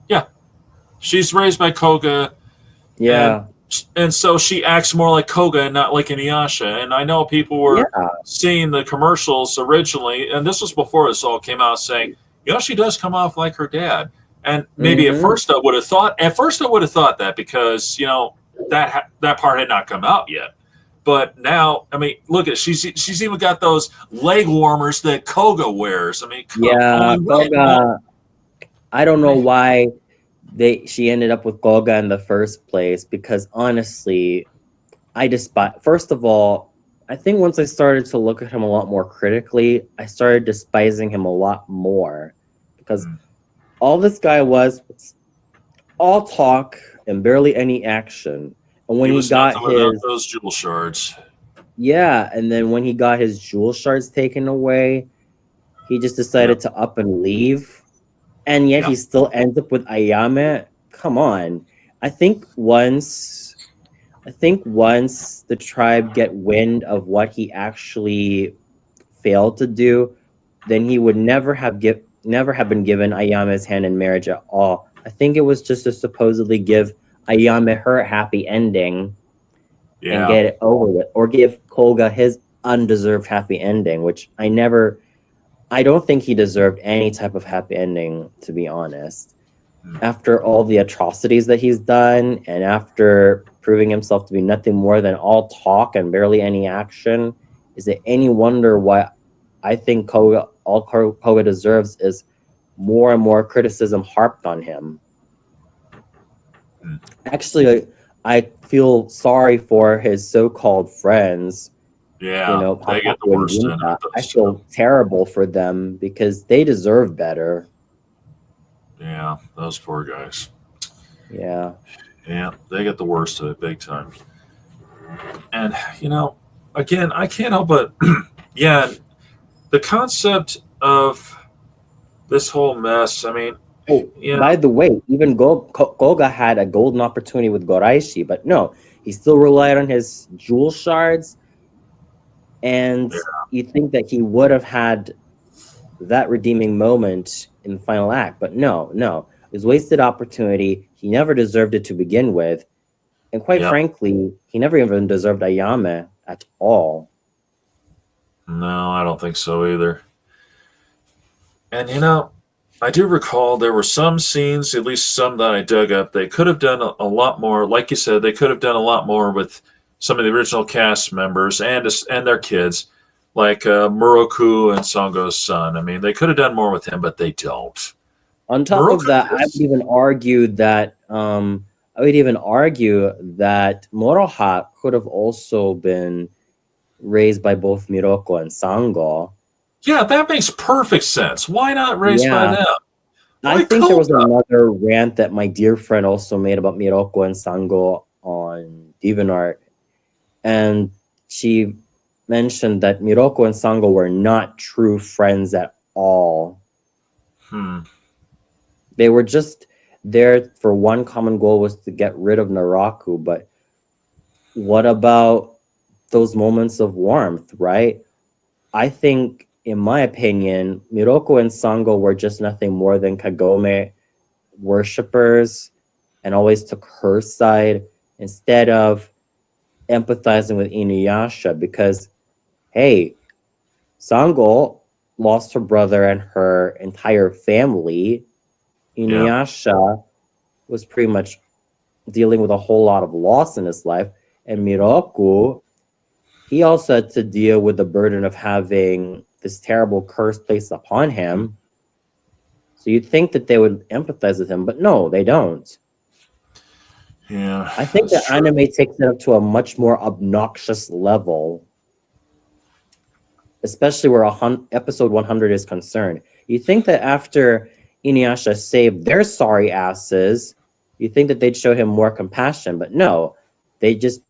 [SPEAKER 1] Yeah, she's raised by Koga.
[SPEAKER 2] Yeah.
[SPEAKER 1] And so she acts more like Koga and not like Inuyasha. And I know people were seeing the commercials originally, and this was before this all came out, saying, she does come off like her dad. And maybe at first I would have thought that because, that part had not come out yet. But now, I mean, look at she's even got those leg warmers that Koga wears. I mean,
[SPEAKER 2] Koga. I don't know why she ended up with Koga in the first place, because honestly, first of all, I think once I started to look at him a lot more critically, I started despising him a lot more, because all this guy was all talk and barely any action. And when he got
[SPEAKER 1] those jewel shards.
[SPEAKER 2] Yeah, and then when he got his jewel shards taken away, he just decided to up and leave. And yet he still ends up with Ayame. Come on. I think once I think once the tribe get wind of what he actually failed to do, then he would never have been given Ayame's hand in marriage at all. I think it was just to supposedly give Ayame her happy ending and
[SPEAKER 1] Yeah.
[SPEAKER 2] get it over with, or give Koga his undeserved happy ending, which I don't think he deserved any type of happy ending, to be honest. After all the atrocities that he's done, and after proving himself to be nothing more than all talk and barely any action, is it any wonder why I think Koga deserves is more and more criticism harped on him?
[SPEAKER 1] Mm.
[SPEAKER 2] Actually, I feel sorry for his so-called friends,
[SPEAKER 1] Yeah, they get the
[SPEAKER 2] Papaku and
[SPEAKER 1] worst end of
[SPEAKER 2] Ginta.
[SPEAKER 1] it,
[SPEAKER 2] I
[SPEAKER 1] those two.
[SPEAKER 2] feel terrible for them because they deserve better.
[SPEAKER 1] Yeah, those poor guys.
[SPEAKER 2] Yeah.
[SPEAKER 1] Yeah, they get the worst of it big time. And, again, I can't help but, yeah, the concept of this whole mess, I mean,
[SPEAKER 2] Oh,
[SPEAKER 1] yeah,
[SPEAKER 2] by the way, even Koga had a golden opportunity with Goraishi, but no, he still relied on his jewel shards. And
[SPEAKER 1] yeah,
[SPEAKER 2] you think that he would have had that redeeming moment in the final act, but no, it was wasted opportunity. He never deserved it to begin with, and quite
[SPEAKER 1] yeah.
[SPEAKER 2] frankly, he never even deserved Ayame at all.
[SPEAKER 1] No, I don't think so either. And, I do recall there were some scenes, at least some that I dug up, they could have done a lot more. Like you said, they could have done a lot more with some of the original cast members and their kids, like Moroku and Songo's son. I mean, they could have done more with him, but they don't.
[SPEAKER 2] On top of
[SPEAKER 1] Moroku
[SPEAKER 2] that,
[SPEAKER 1] is,
[SPEAKER 2] I would even argue that Moroha could have also been raised by both Miroko and Sango.
[SPEAKER 1] yeah, that makes perfect sense. Why not raised by
[SPEAKER 2] Yeah,
[SPEAKER 1] them?
[SPEAKER 2] I
[SPEAKER 1] Why
[SPEAKER 2] think there was
[SPEAKER 1] Koga?
[SPEAKER 2] another rant that my dear friend also made about Miroko and Sango on DeviantArt, and she mentioned that Miroko and Sango were not true friends at all.
[SPEAKER 1] Hmm.
[SPEAKER 2] They were just there for one common goal, was to get rid of Naraku. But what about those moments of warmth, right? I think, in my opinion, Miroko and Sango were just nothing more than Kagome worshippers and always took her side instead of empathizing with Inuyasha, because, hey, Sango lost her brother and her entire family.
[SPEAKER 1] Yeah.
[SPEAKER 2] Inuyasha was pretty much dealing with a whole lot of loss in his life. And Miroku, he also had to deal with the burden of having this terrible curse placed upon him. So you'd think that they would empathize with him, but no, they don't.
[SPEAKER 1] Yeah,
[SPEAKER 2] I think
[SPEAKER 1] that's
[SPEAKER 2] the
[SPEAKER 1] true.
[SPEAKER 2] anime takes it up to a much more obnoxious level, especially where episode 100 is concerned. You think that after Inuyasha saved their sorry asses, you think that they'd show him more compassion, but no, they just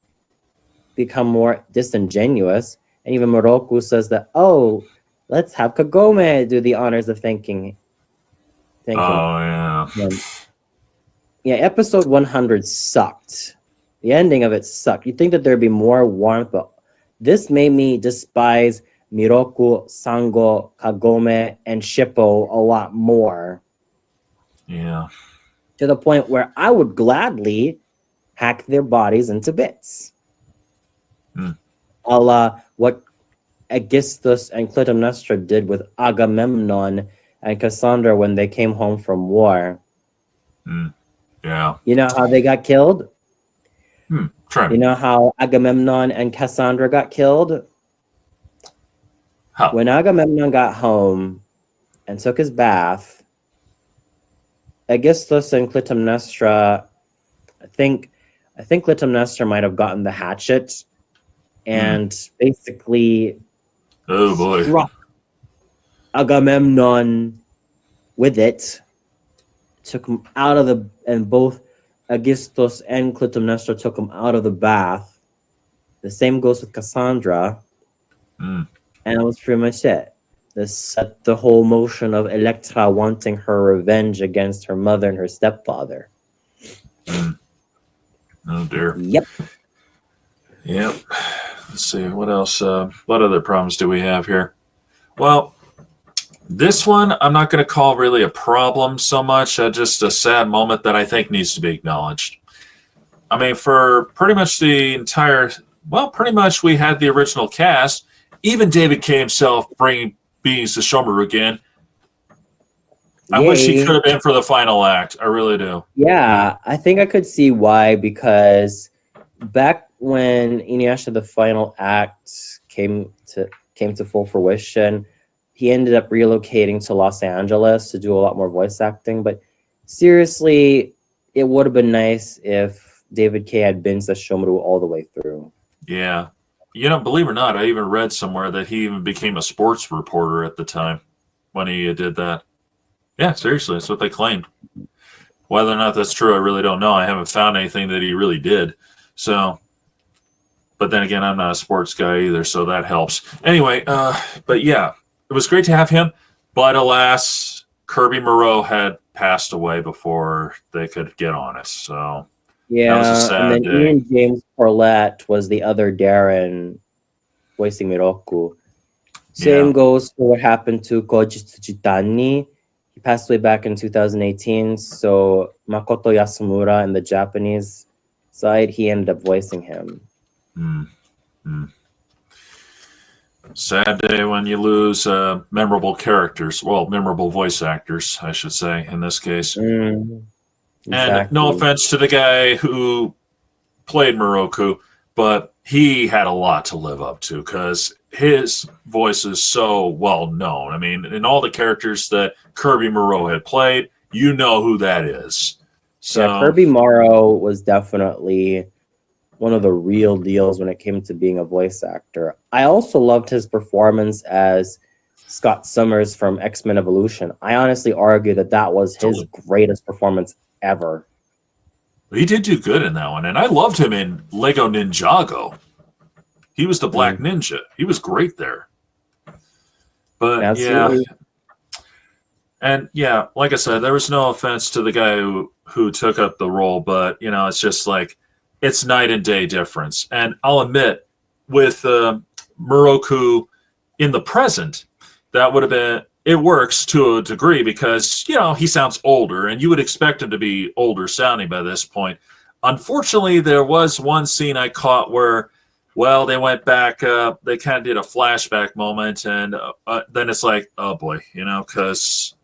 [SPEAKER 2] become more disingenuous. And even Moroku says that, oh, let's have Kagome do the honors of thanking
[SPEAKER 1] Oh, yeah.
[SPEAKER 2] him. Yeah, episode 100 sucked. The ending of it sucked. You'd think that there'd be more warmth, but this made me despise Miroku, Sango, Kagome, and Shippo a lot more,
[SPEAKER 1] Yeah.
[SPEAKER 2] to the point where I would gladly hack their bodies into bits.
[SPEAKER 1] Hmm.
[SPEAKER 2] A la what Aegisthus and Clytemnestra did with Agamemnon and Cassandra when they came home from war.
[SPEAKER 1] Hmm. Yeah.
[SPEAKER 2] You know how they got killed?
[SPEAKER 1] Try
[SPEAKER 2] You
[SPEAKER 1] me.
[SPEAKER 2] know how Agamemnon and Cassandra got killed?
[SPEAKER 1] How?
[SPEAKER 2] When Agamemnon got home and took his bath, Aegisthus and Clytemnestra, I think Clytemnestra might have gotten the hatchet and basically
[SPEAKER 1] Oh, boy.
[SPEAKER 2] struck Agamemnon with it, took him out of and both Aegisthus and Clytemnestra took him out of the bath. The same goes with Cassandra,
[SPEAKER 1] Hmm.
[SPEAKER 2] and that was pretty much it. This set the whole motion of Electra wanting her revenge against her mother and her stepfather.
[SPEAKER 1] Hmm. Oh, dear.
[SPEAKER 2] Yep.
[SPEAKER 1] Yep. Let's see what else. What other problems do we have here? Well, this one I'm not going to call really a problem so much. Just a sad moment that I think needs to be acknowledged. I mean, for pretty much the entire, well, pretty much we had the original cast. Even David K himself bringing beings to Shomaru again. I wish he
[SPEAKER 2] Yay.
[SPEAKER 1] could have been for the final act. I really do.
[SPEAKER 2] Yeah, I think I could see why, because back when Inuyasha the final act came to full fruition, he ended up relocating to Los Angeles to do a lot more voice acting. But seriously, it would have been nice if David K had been to Shomaru all the way through.
[SPEAKER 1] Yeah. Believe it or not, I even read somewhere that he even became a sports reporter at the time when he did that. Yeah, seriously, that's what they claimed. Whether or not that's true, I really don't know. I haven't found anything that he really did. So, but then again, I'm not a sports guy either, so that helps. Anyway, but yeah, it was great to have him. But alas, Kirby Moreau had passed away before they could get on it. So that was a
[SPEAKER 2] Yeah,
[SPEAKER 1] sad
[SPEAKER 2] and then
[SPEAKER 1] day.
[SPEAKER 2] Ian James Corlett was the other Darren voicing Miroku. Same
[SPEAKER 1] Yeah.
[SPEAKER 2] goes for what happened to Koji Tsujitani. He passed away back in 2018. So Makoto Yasumura in the Japanese side, he ended up voicing him.
[SPEAKER 1] Sad day when you lose memorable characters. Well, memorable voice actors, I should say, in this case.
[SPEAKER 2] Exactly.
[SPEAKER 1] And no offense to the guy who played Moroku, but he had a lot to live up to because his voice is so well known. I mean, in all the characters that Kirby Moreau had played, you know who that is. So
[SPEAKER 2] Yeah, Kirby Morrow was definitely one of the real deals when it came to being a voice actor. I also loved his performance as Scott Summers from X-Men Evolution. I honestly argue that was his greatest performance ever.
[SPEAKER 1] He did do good in that one, and I loved him in Lego Ninjago. He was the Black Ninja. He was great there. But
[SPEAKER 2] Absolutely.
[SPEAKER 1] and like I said, there was no offense to the guy who took up the role, but it's just like it's night and day difference. And I'll admit, with Moroku in the present, that would have been it works to a degree because he sounds older, and you would expect him to be older sounding by this point. Unfortunately, there was one scene I caught where, well, they went back. They kind of did a flashback moment, and then it's like, oh boy, because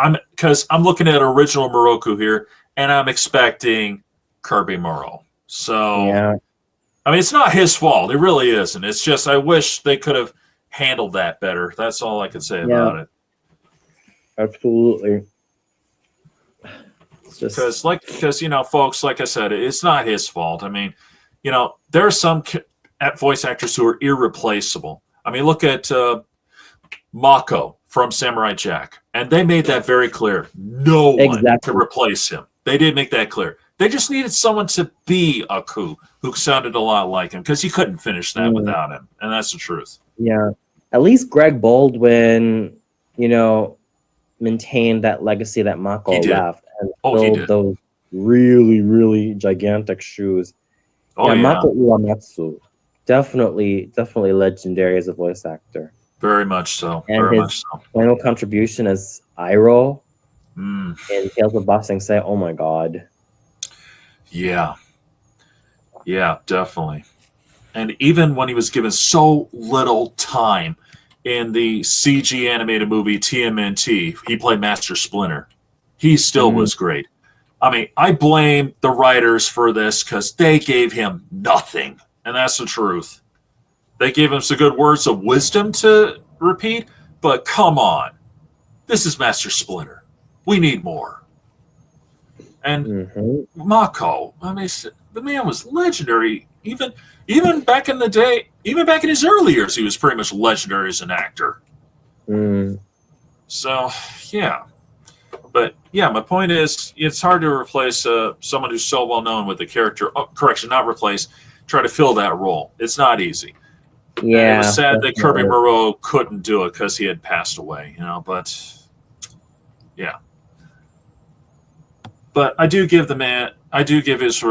[SPEAKER 1] I'm looking at original Moroku here, and I'm expecting Kirby Moreau. So,
[SPEAKER 2] yeah.
[SPEAKER 1] I mean, it's not his fault. It really isn't. It's just I wish they could have handled that better. That's all I can say about it.
[SPEAKER 2] Absolutely.
[SPEAKER 1] Because folks, like I said, it's not his fault. I mean, there are some voice actors who are irreplaceable. I mean, look at Mako from Samurai Jack, and they made that very clear. No one could replace him. They did make that clear. They just needed someone to be Aku who sounded a lot like him because you couldn't finish that without him, and that's the truth.
[SPEAKER 2] Yeah, at least Greg Baldwin, maintained that legacy that Mako left and filled those really, really gigantic shoes. Mako Uematsu, definitely legendary as a voice actor.
[SPEAKER 1] Very much so.
[SPEAKER 2] And
[SPEAKER 1] very
[SPEAKER 2] his
[SPEAKER 1] much so.
[SPEAKER 2] Final contribution as Iroh in Tales of Ba Sing Se. Oh my god.
[SPEAKER 1] Yeah, definitely. And even when he was given so little time in the CG animated movie TMNT, he played Master Splinter. He still was great. I mean, I blame the writers for this because they gave him nothing, and that's the truth. They gave him some good words of wisdom to repeat, but come on. This is Master Splinter. We need more. And Mako, I mean, the man was legendary. Even back in the day, even back in his early years, he was pretty much legendary as an actor. So, yeah. But, yeah, my point is, it's hard to replace someone who's so well-known with the character. Oh, correction, not replace. Try to fill that role. It's not easy. Yeah. And it was sad that Kirby Moreau couldn't do it because he had passed away, but, yeah. But I do give his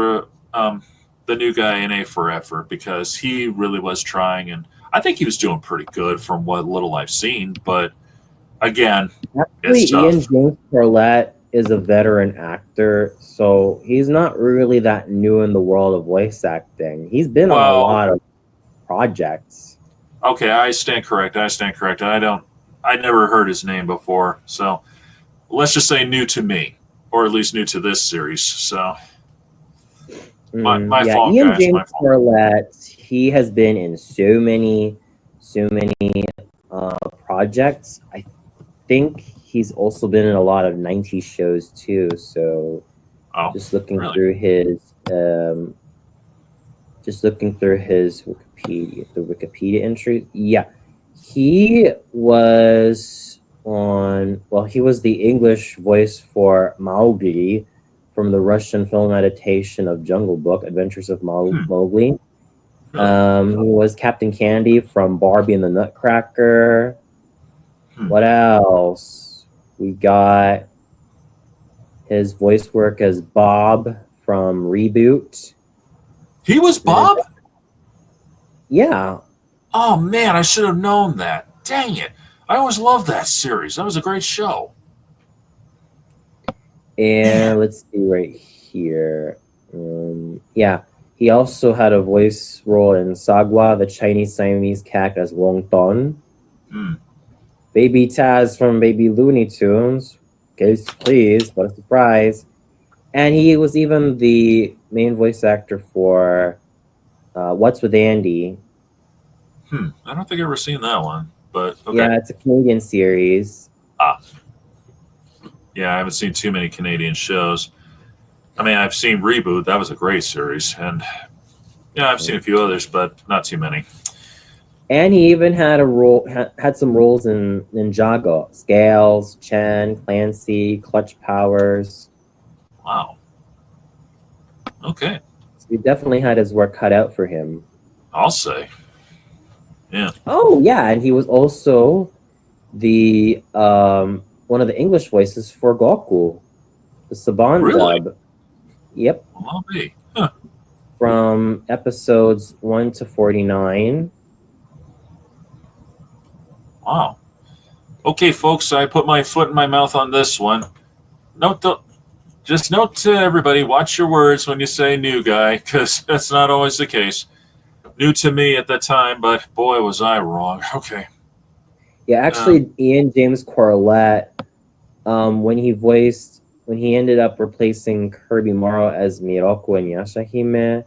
[SPEAKER 1] the new guy in A for effort because he really was trying, and I think he was doing pretty good from what little I've seen. But again,
[SPEAKER 2] Actually,
[SPEAKER 1] it's
[SPEAKER 2] Ian
[SPEAKER 1] tough.
[SPEAKER 2] James Corlett is a veteran actor, so he's not really that new in the world of voice acting. He's been on a
[SPEAKER 1] Well,
[SPEAKER 2] lot of projects.
[SPEAKER 1] okay, I stand correct. I stand correct. I never heard his name before, so let's just say new to me, or at least new to this series. So my
[SPEAKER 2] Yeah,
[SPEAKER 1] fault,
[SPEAKER 2] Ian
[SPEAKER 1] guys.
[SPEAKER 2] James
[SPEAKER 1] My fault.
[SPEAKER 2] Corlett, he has been in so many projects. I think he's also been in a lot of 90s shows too. So
[SPEAKER 1] Oh,
[SPEAKER 2] just looking
[SPEAKER 1] really?
[SPEAKER 2] through his Wikipedia entry. Yeah, he was he was the English voice for Mowgli from the Russian film adaptation of Jungle Book, Adventures of Mowgli.
[SPEAKER 1] Really?
[SPEAKER 2] He was Captain Candy from Barbie and the Nutcracker.
[SPEAKER 1] Hmm.
[SPEAKER 2] What else? We got his voice work as Bob from Reboot.
[SPEAKER 1] He was Bob?
[SPEAKER 2] Yeah.
[SPEAKER 1] Oh man, I should have known that. Dang it. I always loved that series. That was a great show.
[SPEAKER 2] And
[SPEAKER 1] Man.
[SPEAKER 2] let's see right here. Yeah. He also had a voice role in Sagwa, the Chinese Siamese cat as Wong Ton.
[SPEAKER 1] Hmm.
[SPEAKER 2] Baby Taz from Baby Looney Tunes. Guess please, what a surprise. And he was even the main voice actor for What's with Andy.
[SPEAKER 1] I don't think I've ever seen that one, but okay.
[SPEAKER 2] Yeah, it's a Canadian series.
[SPEAKER 1] Ah, yeah, I haven't seen too many Canadian shows. I mean, I've seen Reboot. That was a great series, and yeah, I've seen a few others, but not too many.
[SPEAKER 2] And he even had had some roles in Ninjago, Scales, Chen, Clancy, Clutch Powers.
[SPEAKER 1] Wow. Okay,
[SPEAKER 2] So he definitely had his work cut out for him.
[SPEAKER 1] I'll say. Yeah.
[SPEAKER 2] Oh yeah, and he was also the one of the English voices for Goku, the Saban
[SPEAKER 1] Really?
[SPEAKER 2] dub. Yep,
[SPEAKER 1] Well, I'll be. Huh.
[SPEAKER 2] from episodes 1 to 49.
[SPEAKER 1] Wow. Okay, folks, I put my foot in my mouth on this one. Just note to everybody, watch your words when you say new guy, because that's not always the case. New to me at the time, but boy, was I wrong. Okay.
[SPEAKER 2] Yeah, actually, Ian James Corlett, when he ended up replacing Kirby Morrow as Miroko and Yashahime,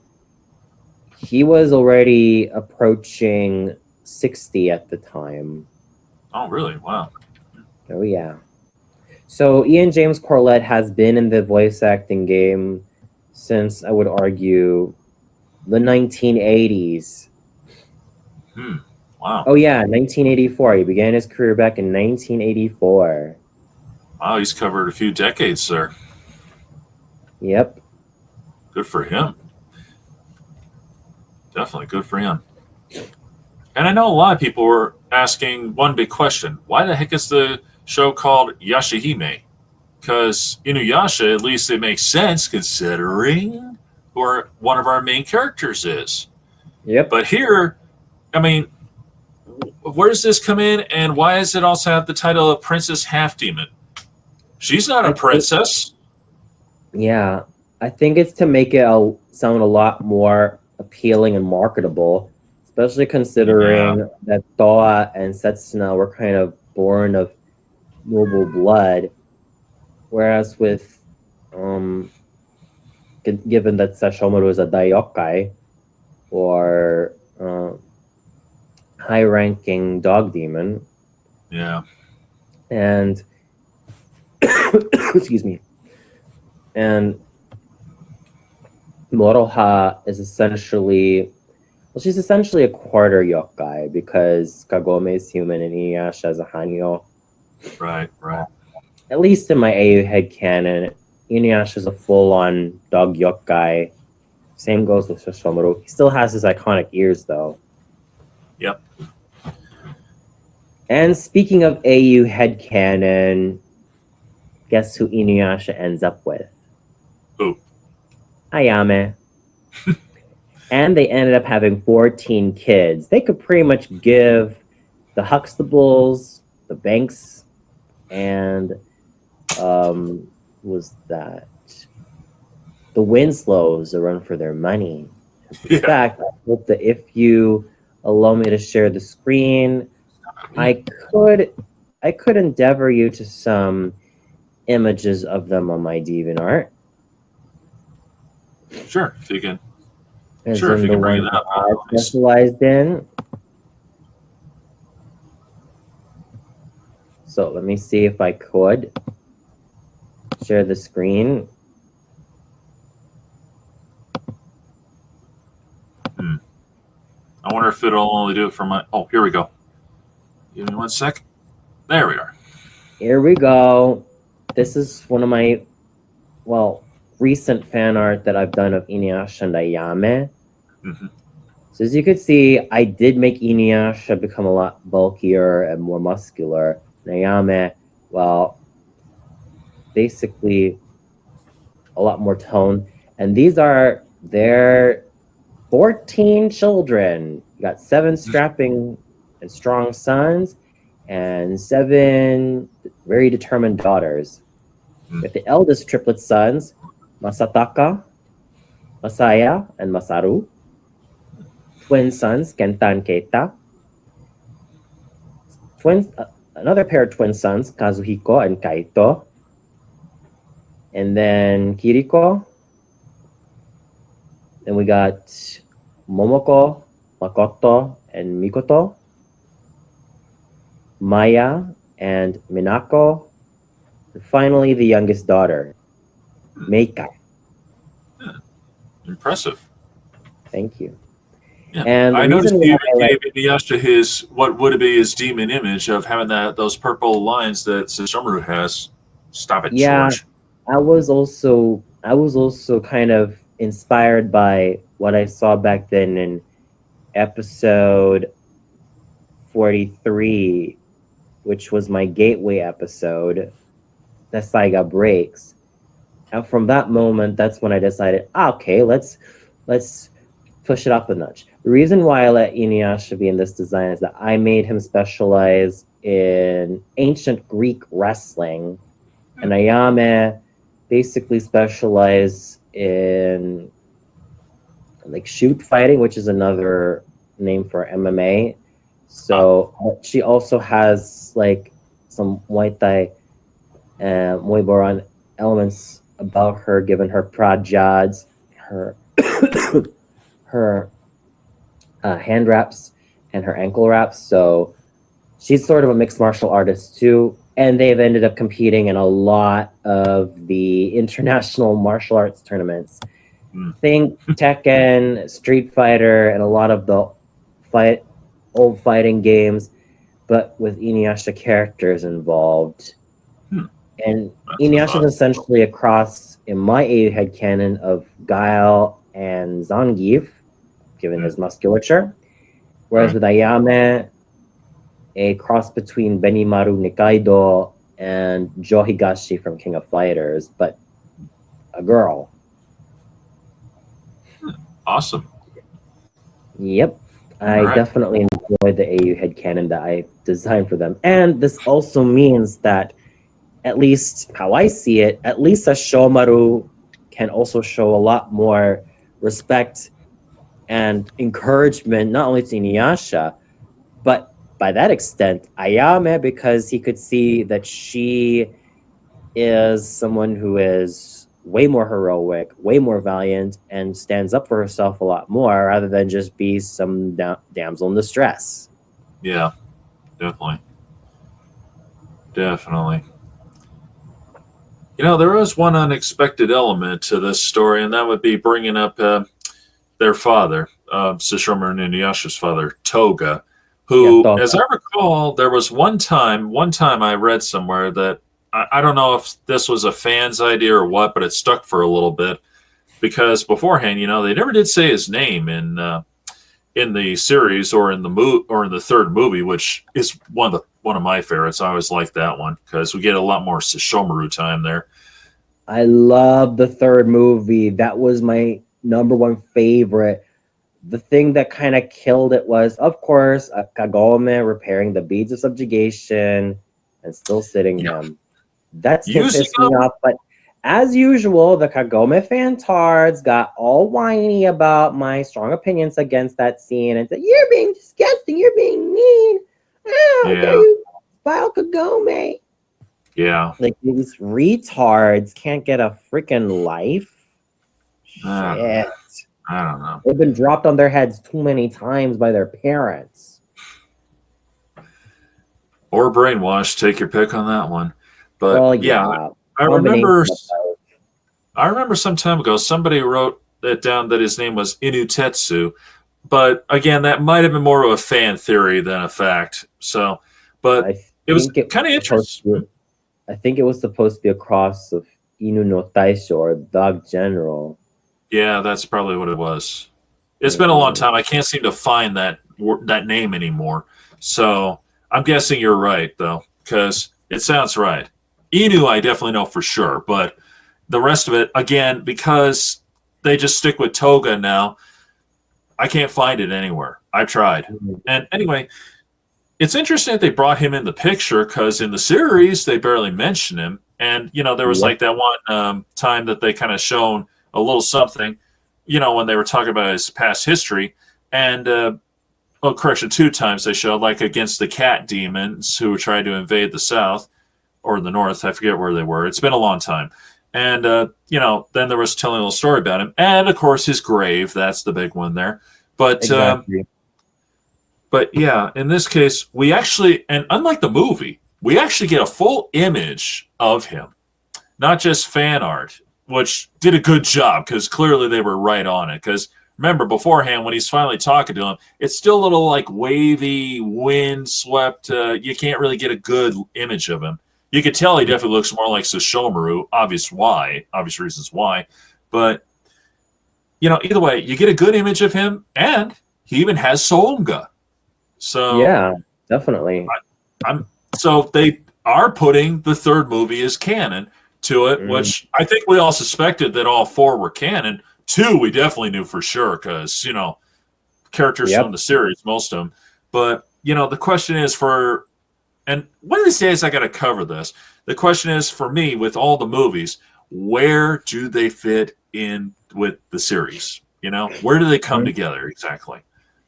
[SPEAKER 2] he was already approaching 60 at the time.
[SPEAKER 1] Oh, really? Wow.
[SPEAKER 2] Oh yeah. So Ian James Corlett has been in the voice acting game since, I would argue, the 1980s.
[SPEAKER 1] Wow.
[SPEAKER 2] Oh yeah, 1984. He began his career back in 1984.
[SPEAKER 1] Wow, he's covered a few decades, sir.
[SPEAKER 2] Yep.
[SPEAKER 1] Good for him. Definitely good for him. And I know a lot of people were asking one big question. Why the heck is the show called Yashahime? Because Inuyasha, at least it makes sense considering who one of our main characters is.
[SPEAKER 2] Yep.
[SPEAKER 1] But here, I mean, where does this come in, and why does it also have the title of Princess Half Demon? She's not a princess.
[SPEAKER 2] Yeah, I think it's to make it sound a lot more appealing and marketable, especially considering that Toa and Setsuna were kind of born of noble blood, whereas with given that Sashomaru is a Daiokai or high-ranking dog demon,
[SPEAKER 1] Yeah.
[SPEAKER 2] and excuse me, and Moroha is essentially, she's essentially a quarter yokai because Kagome is human and Inuyasha is a hanyo.
[SPEAKER 1] Right, right.
[SPEAKER 2] At least in my AU headcanon, Inuyasha is a full-on dog yokai. Same goes with Sesshomaru. He still has his iconic ears, though.
[SPEAKER 1] Yep.
[SPEAKER 2] And speaking of AU headcanon, guess who Inuyasha ends up with?
[SPEAKER 1] Who?
[SPEAKER 2] Ayame. And they ended up having 14 kids. They could pretty much give the Huxtables, the Banks, and who was that? The Winslows a run for their money. In
[SPEAKER 1] Yeah.
[SPEAKER 2] fact, I hope that if you allow me to share the screen, I could endeavor you to some images of them on my DeviantArt.
[SPEAKER 1] Sure, if you can.
[SPEAKER 2] As
[SPEAKER 1] Sure, if
[SPEAKER 2] in
[SPEAKER 1] you
[SPEAKER 2] the
[SPEAKER 1] can bring
[SPEAKER 2] ones
[SPEAKER 1] it
[SPEAKER 2] that
[SPEAKER 1] up.
[SPEAKER 2] I specialized in. So let me see if I could share the screen.
[SPEAKER 1] I wonder if it'll only do it for my. Oh, here we go. Give me 1 sec. There we are.
[SPEAKER 2] Here we go. This is one of my, recent fan art that I've done of Inuyasha and Ayame.
[SPEAKER 1] Mm-hmm.
[SPEAKER 2] So as you can see, I did make Inuyasha become a lot bulkier and more muscular. And Ayame, basically a lot more tone. And these are their 14 children. You got 7 strapping and strong sons and 7 very determined daughters. With the eldest triplet sons, Masataka, Masaya, and Masaru. Twin sons, Kenta and Keita. Another pair of twin sons, Kazuhiko and Kaito. And then Kiriko. Then we got Momoko, Makoto, and Mikoto. Maya and Minako. And finally, the youngest daughter, Meika.
[SPEAKER 1] Impressive.
[SPEAKER 2] Thank you.
[SPEAKER 1] Yeah.
[SPEAKER 2] And the
[SPEAKER 1] I noticed
[SPEAKER 2] reason
[SPEAKER 1] you
[SPEAKER 2] why
[SPEAKER 1] gave Inuyasha his what would be his demon image of having those purple lines that Sesshomaru has. Stop it,
[SPEAKER 2] yeah,
[SPEAKER 1] George.
[SPEAKER 2] I was also kind of inspired by what I saw back then in episode 43, which was my gateway episode, the Saiga breaks. And from that moment, that's when I decided, okay, let's push it up a notch. The reason why I let Inuyasha be in this design is that I made him specialize in ancient Greek wrestling, and Ayame basically specialize in like shoot fighting, which is another name for MMA. So she also has like some Muay Thai and Muay Boran elements about her, given her prajads, her her hand wraps, and her ankle wraps. So she's sort of a mixed martial artist too. And they've ended up competing in a lot of the international martial arts tournaments. Think Tekken, Street Fighter, and a lot of the old fighting games, but with Inuyasha characters involved. And Inuyasha is essentially a cross in my AU headcanon of Guile and Zangief, given his musculature. Whereas with Ayame, a cross between Benimaru Nikaido and Jo Higashi from King of Fighters, but a girl.
[SPEAKER 1] Awesome.
[SPEAKER 2] Yep. I definitely enjoyed the AU headcanon that I designed for them. And this also means that, at least how I see it, at least Sesshomaru can also show a lot more respect and encouragement, not only to Inuyasha, but by that extent, Ayame, because he could see that she is someone who is way more heroic, way more valiant, and stands up for herself a lot more, rather than just be some damsel in distress.
[SPEAKER 1] Yeah, definitely. Definitely. You know, there is one unexpected element to this story, and that would be bringing up their father, Sesshomaru and Inuyasha's father, Toga, who, as I recall, there was one time I read somewhere that I don't know if this was a fan's idea or what, but it stuck for a little bit because beforehand, you know, they never did say his name in the series or in the third movie, which is one of my favorites. I always like that one because we get a lot more Sesshomaru time there.
[SPEAKER 2] I love the third movie. That was my number one favorite. the thing that kind of killed it was, of course, Kagome repairing the beads of subjugation and still sitting
[SPEAKER 1] Yeah.
[SPEAKER 2] him. That still
[SPEAKER 1] Using
[SPEAKER 2] pissed me off. But as usual, the Kagome fantards got all whiny about my strong opinions against that scene and said, "You're being disgusting. You're being mean. Oh, how dare
[SPEAKER 1] Yeah.
[SPEAKER 2] you file Kagome?"
[SPEAKER 1] Yeah.
[SPEAKER 2] Like, these retards can't get a freaking life. Shit.
[SPEAKER 1] I don't know.
[SPEAKER 2] They've been dropped on their heads too many times by their parents.
[SPEAKER 1] Or brainwash. Take your pick on that one. But
[SPEAKER 2] Well,
[SPEAKER 1] yeah,
[SPEAKER 2] yeah.
[SPEAKER 1] I
[SPEAKER 2] Combination
[SPEAKER 1] remember.
[SPEAKER 2] of both.
[SPEAKER 1] I remember some time ago somebody wrote it down that his name was Inutetsu, but again, that might have been more of a fan theory than a fact. So, but
[SPEAKER 2] I
[SPEAKER 1] it was
[SPEAKER 2] think it
[SPEAKER 1] kind of
[SPEAKER 2] was supposed to
[SPEAKER 1] interesting.
[SPEAKER 2] be, I think it was supposed to be a cross of Inu no Taisho or Dog General.
[SPEAKER 1] Yeah, that's probably what it was. It's been a long time. I can't seem to find that name anymore. So I'm guessing you're right though, because it sounds right. Inu, I definitely know for sure, but the rest of it, again, because they just stick with Toga now, I can't find it anywhere. I've tried.
[SPEAKER 2] Mhm.
[SPEAKER 1] And anyway, it's interesting that they brought him in the picture because in the series they barely mention him. And there was
[SPEAKER 2] Yep.
[SPEAKER 1] like that one time that they kind of shown a little something, when they were talking about his past history. And correction, two times they showed like against the cat demons who tried to invade the south or the north. I forget where they were. It's been a long time. And then there was telling a little story about him, and of course his grave. That's the big one there. But
[SPEAKER 2] Exactly.
[SPEAKER 1] but yeah, in this case, we actually, and unlike the movie, we actually get a full image of him, not just fan art, which did a good job because clearly they were right on it. Because remember beforehand when he's finally talking to him, it's still a little like wavy, wind swept. You can't really get a good image of him. You could tell he definitely looks more like Sesshomaru. Obvious reasons why. But either way, you get a good image of him, and he even has Soonga. So
[SPEAKER 2] Yeah, definitely.
[SPEAKER 1] I'm so they are putting the third movie as canon to it,
[SPEAKER 2] Mm,
[SPEAKER 1] which I think we all suspected that all four were canon. Two, we definitely knew for sure because characters from
[SPEAKER 2] yep.
[SPEAKER 1] the series, most of them. But the question is and one of these days I got to cover this. The question is for me with all the movies, where do they fit in with the series? Where do they come
[SPEAKER 2] Mm,
[SPEAKER 1] together exactly?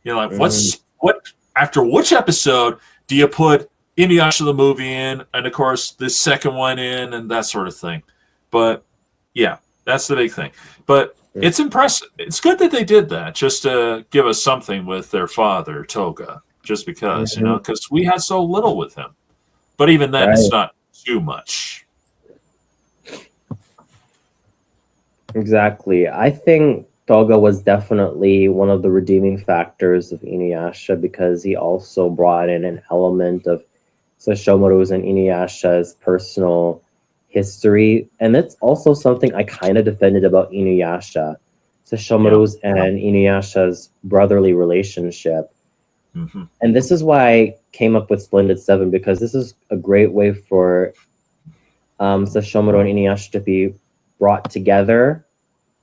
[SPEAKER 1] Like
[SPEAKER 2] mm.
[SPEAKER 1] what after which episode do you put Inuyasha the movie in, and of course the second one in, and that sort of thing. But yeah, that's the big thing. But it's impressive. It's good that they did that just to give us something with their father Toga, just because
[SPEAKER 2] Mhm.
[SPEAKER 1] because we had so little with him. But even then, it's
[SPEAKER 2] Right.
[SPEAKER 1] not too much.
[SPEAKER 2] Exactly. I think Toga was definitely one of the redeeming factors of Inuyasha because he also brought in an element of Sesshomaru's and Inuyasha's personal history. And that's also something I kind of defended about Inuyasha.
[SPEAKER 1] Yeah.
[SPEAKER 2] Sesshomaru's and Inuyasha's brotherly relationship.
[SPEAKER 1] Hmm.
[SPEAKER 2] And this is why I came up with Splendid Seven, because this is a great way for Sesshomaru and Inuyasha to be brought together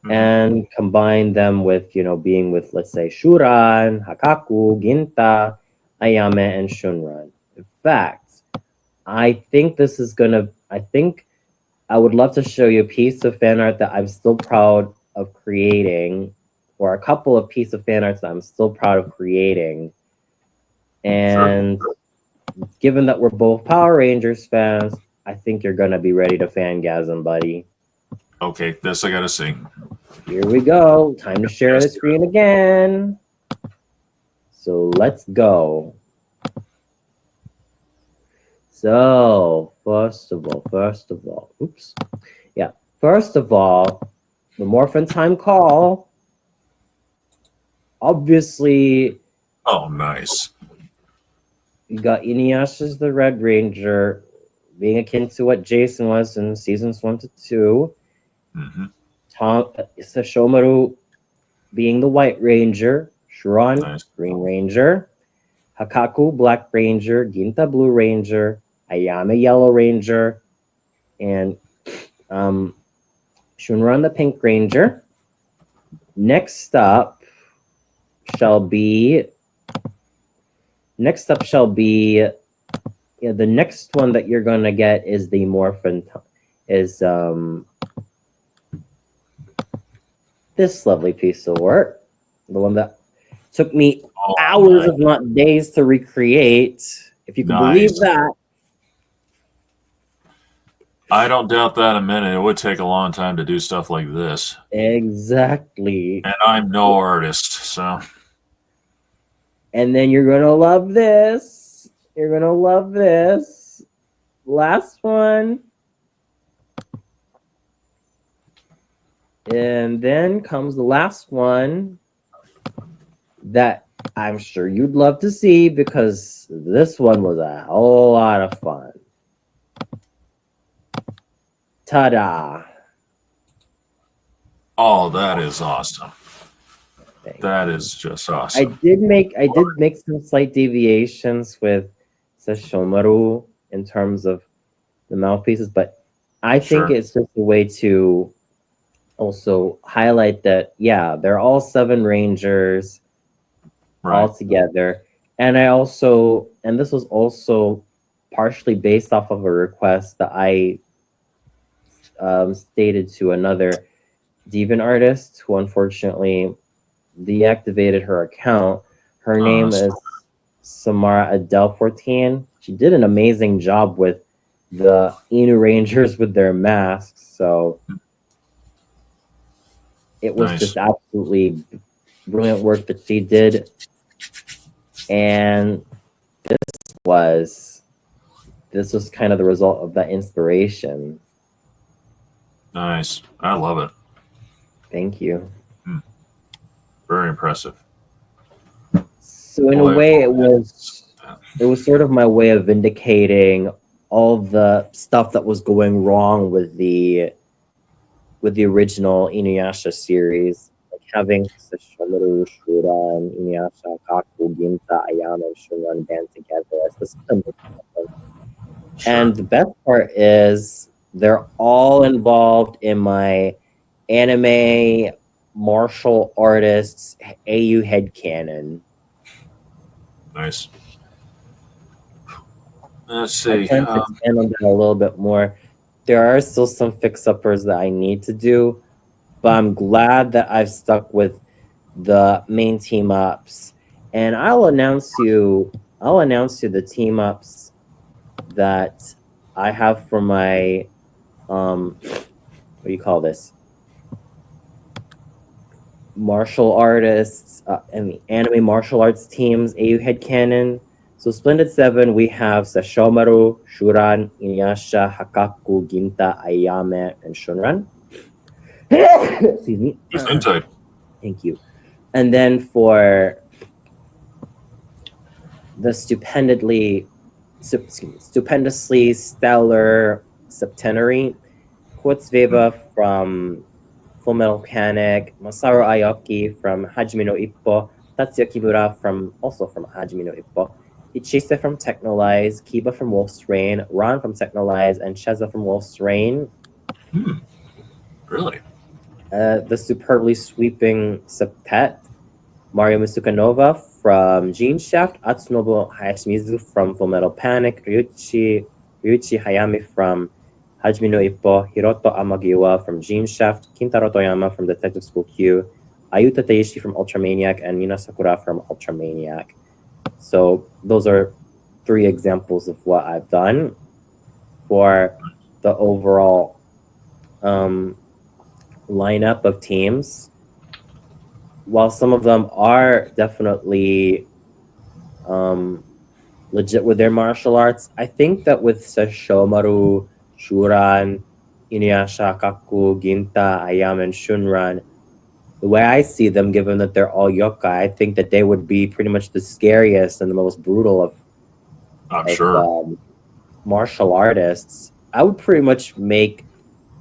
[SPEAKER 1] Hmm.
[SPEAKER 2] and combine them with, being with, let's say, Shuran, Hakaku, Ginta, Ayame, and Shunran. In fact, I think I would love to show you a piece of fan art that I'm still proud of creating, or a couple of pieces of fan arts that I'm still proud of creating.
[SPEAKER 1] Sure.
[SPEAKER 2] And given that we're both Power Rangers fans, I think you're gonna be ready to fangasm, buddy.
[SPEAKER 1] Okay, this I gotta see.
[SPEAKER 2] Here we go. Time to share the
[SPEAKER 1] Yes.
[SPEAKER 2] screen again. So let's go. So first of all, oops. Yeah. First of all, the Morphin Time call. Obviously,
[SPEAKER 1] Oh, nice.
[SPEAKER 2] you got Inuyasha as the Red Ranger, being akin to what Jason was in seasons 1 to 2.
[SPEAKER 1] Hmm.
[SPEAKER 2] Sesshomaru being the White Ranger, Shuron,
[SPEAKER 1] Nice.
[SPEAKER 2] Green Ranger, Hakaku, Black Ranger, Ginta, Blue Ranger, Ayame, Yellow Ranger, and Shunran, the Pink Ranger. Next up, shall be next up shall be the next one that you're gonna get is the Morphin is this lovely piece of work. The one that took me hours,
[SPEAKER 1] nice.
[SPEAKER 2] if not days, to recreate. If you can believe
[SPEAKER 1] Nice.
[SPEAKER 2] that.
[SPEAKER 1] I don't doubt that a minute. It would take a long time to do stuff like this.
[SPEAKER 2] Exactly.
[SPEAKER 1] And I'm no artist, so.
[SPEAKER 2] And then you're gonna love this. You're gonna love this. Last one. And then comes the last one that I'm sure you'd love to see because this one was a whole lot of fun. Ta-da!
[SPEAKER 1] Oh, that is awesome. That is just awesome.
[SPEAKER 2] I did make some slight deviations with Sesshomaru in terms of the mouthpieces, but I think it's just a way to also highlight that they're all 7 rangers all together. And this was also partially based off of a request that I stated to another Devon artist who unfortunately deactivated her account. Her name is Samara Adele 14. She did an amazing job with the Inu Rangers with their masks. So it was just absolutely brilliant work that she did. And this was kind of the result of that inspiration.
[SPEAKER 1] Nice. I love it.
[SPEAKER 2] Thank you.
[SPEAKER 1] Very impressive.
[SPEAKER 2] So in a way, it was sort of my way of vindicating all the stuff that was going wrong with the original Inuyasha series, like having Sesshomaru, Shuran, Inuyasha, Kaku, Ginta, Ayame, and Shunran band together. And the best part is they're all involved in my anime martial artists AU headcanon.
[SPEAKER 1] Nice. Let's see.
[SPEAKER 2] I plan to expand on that a little bit more. There are still some fix-uppers that I need to do, but I'm glad that I've stuck with the main team-ups. And I'll announce you the team-ups that I have for my what do you call this? Martial artists and anime martial arts teams, AU headcanon. So Splendid 7, we have Sesshomaru, Shuran, Inuyasha, Hakaku, Ginta, Ayame, and Shunran. Excuse me. Thank you. And then for the stupendously stellar septenary, Kuotsveva from Fullmetal Panic, Masaru Aoki from Hajime no Ippo, Tatsuya Kimura from Hajime no Ippo, Ichise from Technolize, Kiba from Wolf's Rain, Ron from Technolize, and Sheza from Wolf's Rain.
[SPEAKER 1] Really?
[SPEAKER 2] The superbly sweeping septet, Mario Misukanova from Gene Shaft, Atsunobu Hayashimizu from Fullmetal Panic, Ryuichi Hayami from Hajime no Ippo, Hiroto Amagiwa from Gene Shaft, Kintaro Toyama from Detective School Q, Ayuta Teishi from Ultramaniac, and Mina Sakura from Ultramaniac. So those are 3 examples of what I've done for the overall lineup of teams. While some of them are definitely legit with their martial arts, I think that with Sesshomaru, Shuran, Inuyasha, Kaku, Ginta, Ayame, and Shunran, the way I see them, given that they're all yokai, I think that they would be pretty much the scariest and the most brutal of martial artists. I would pretty much make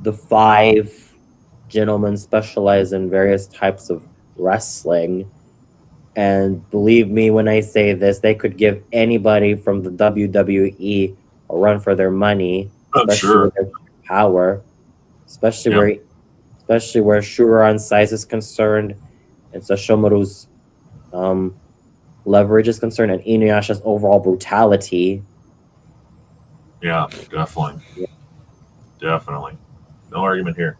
[SPEAKER 2] the 5 gentlemen specialize in various types of wrestling. And believe me when I say this, they could give anybody from the WWE a run for their money, especially with their power, especially where Shuran's size is concerned, and Sesshomaru's leverage is concerned and Inuyasha's overall brutality.
[SPEAKER 1] Yeah, definitely. Definitely. No argument here.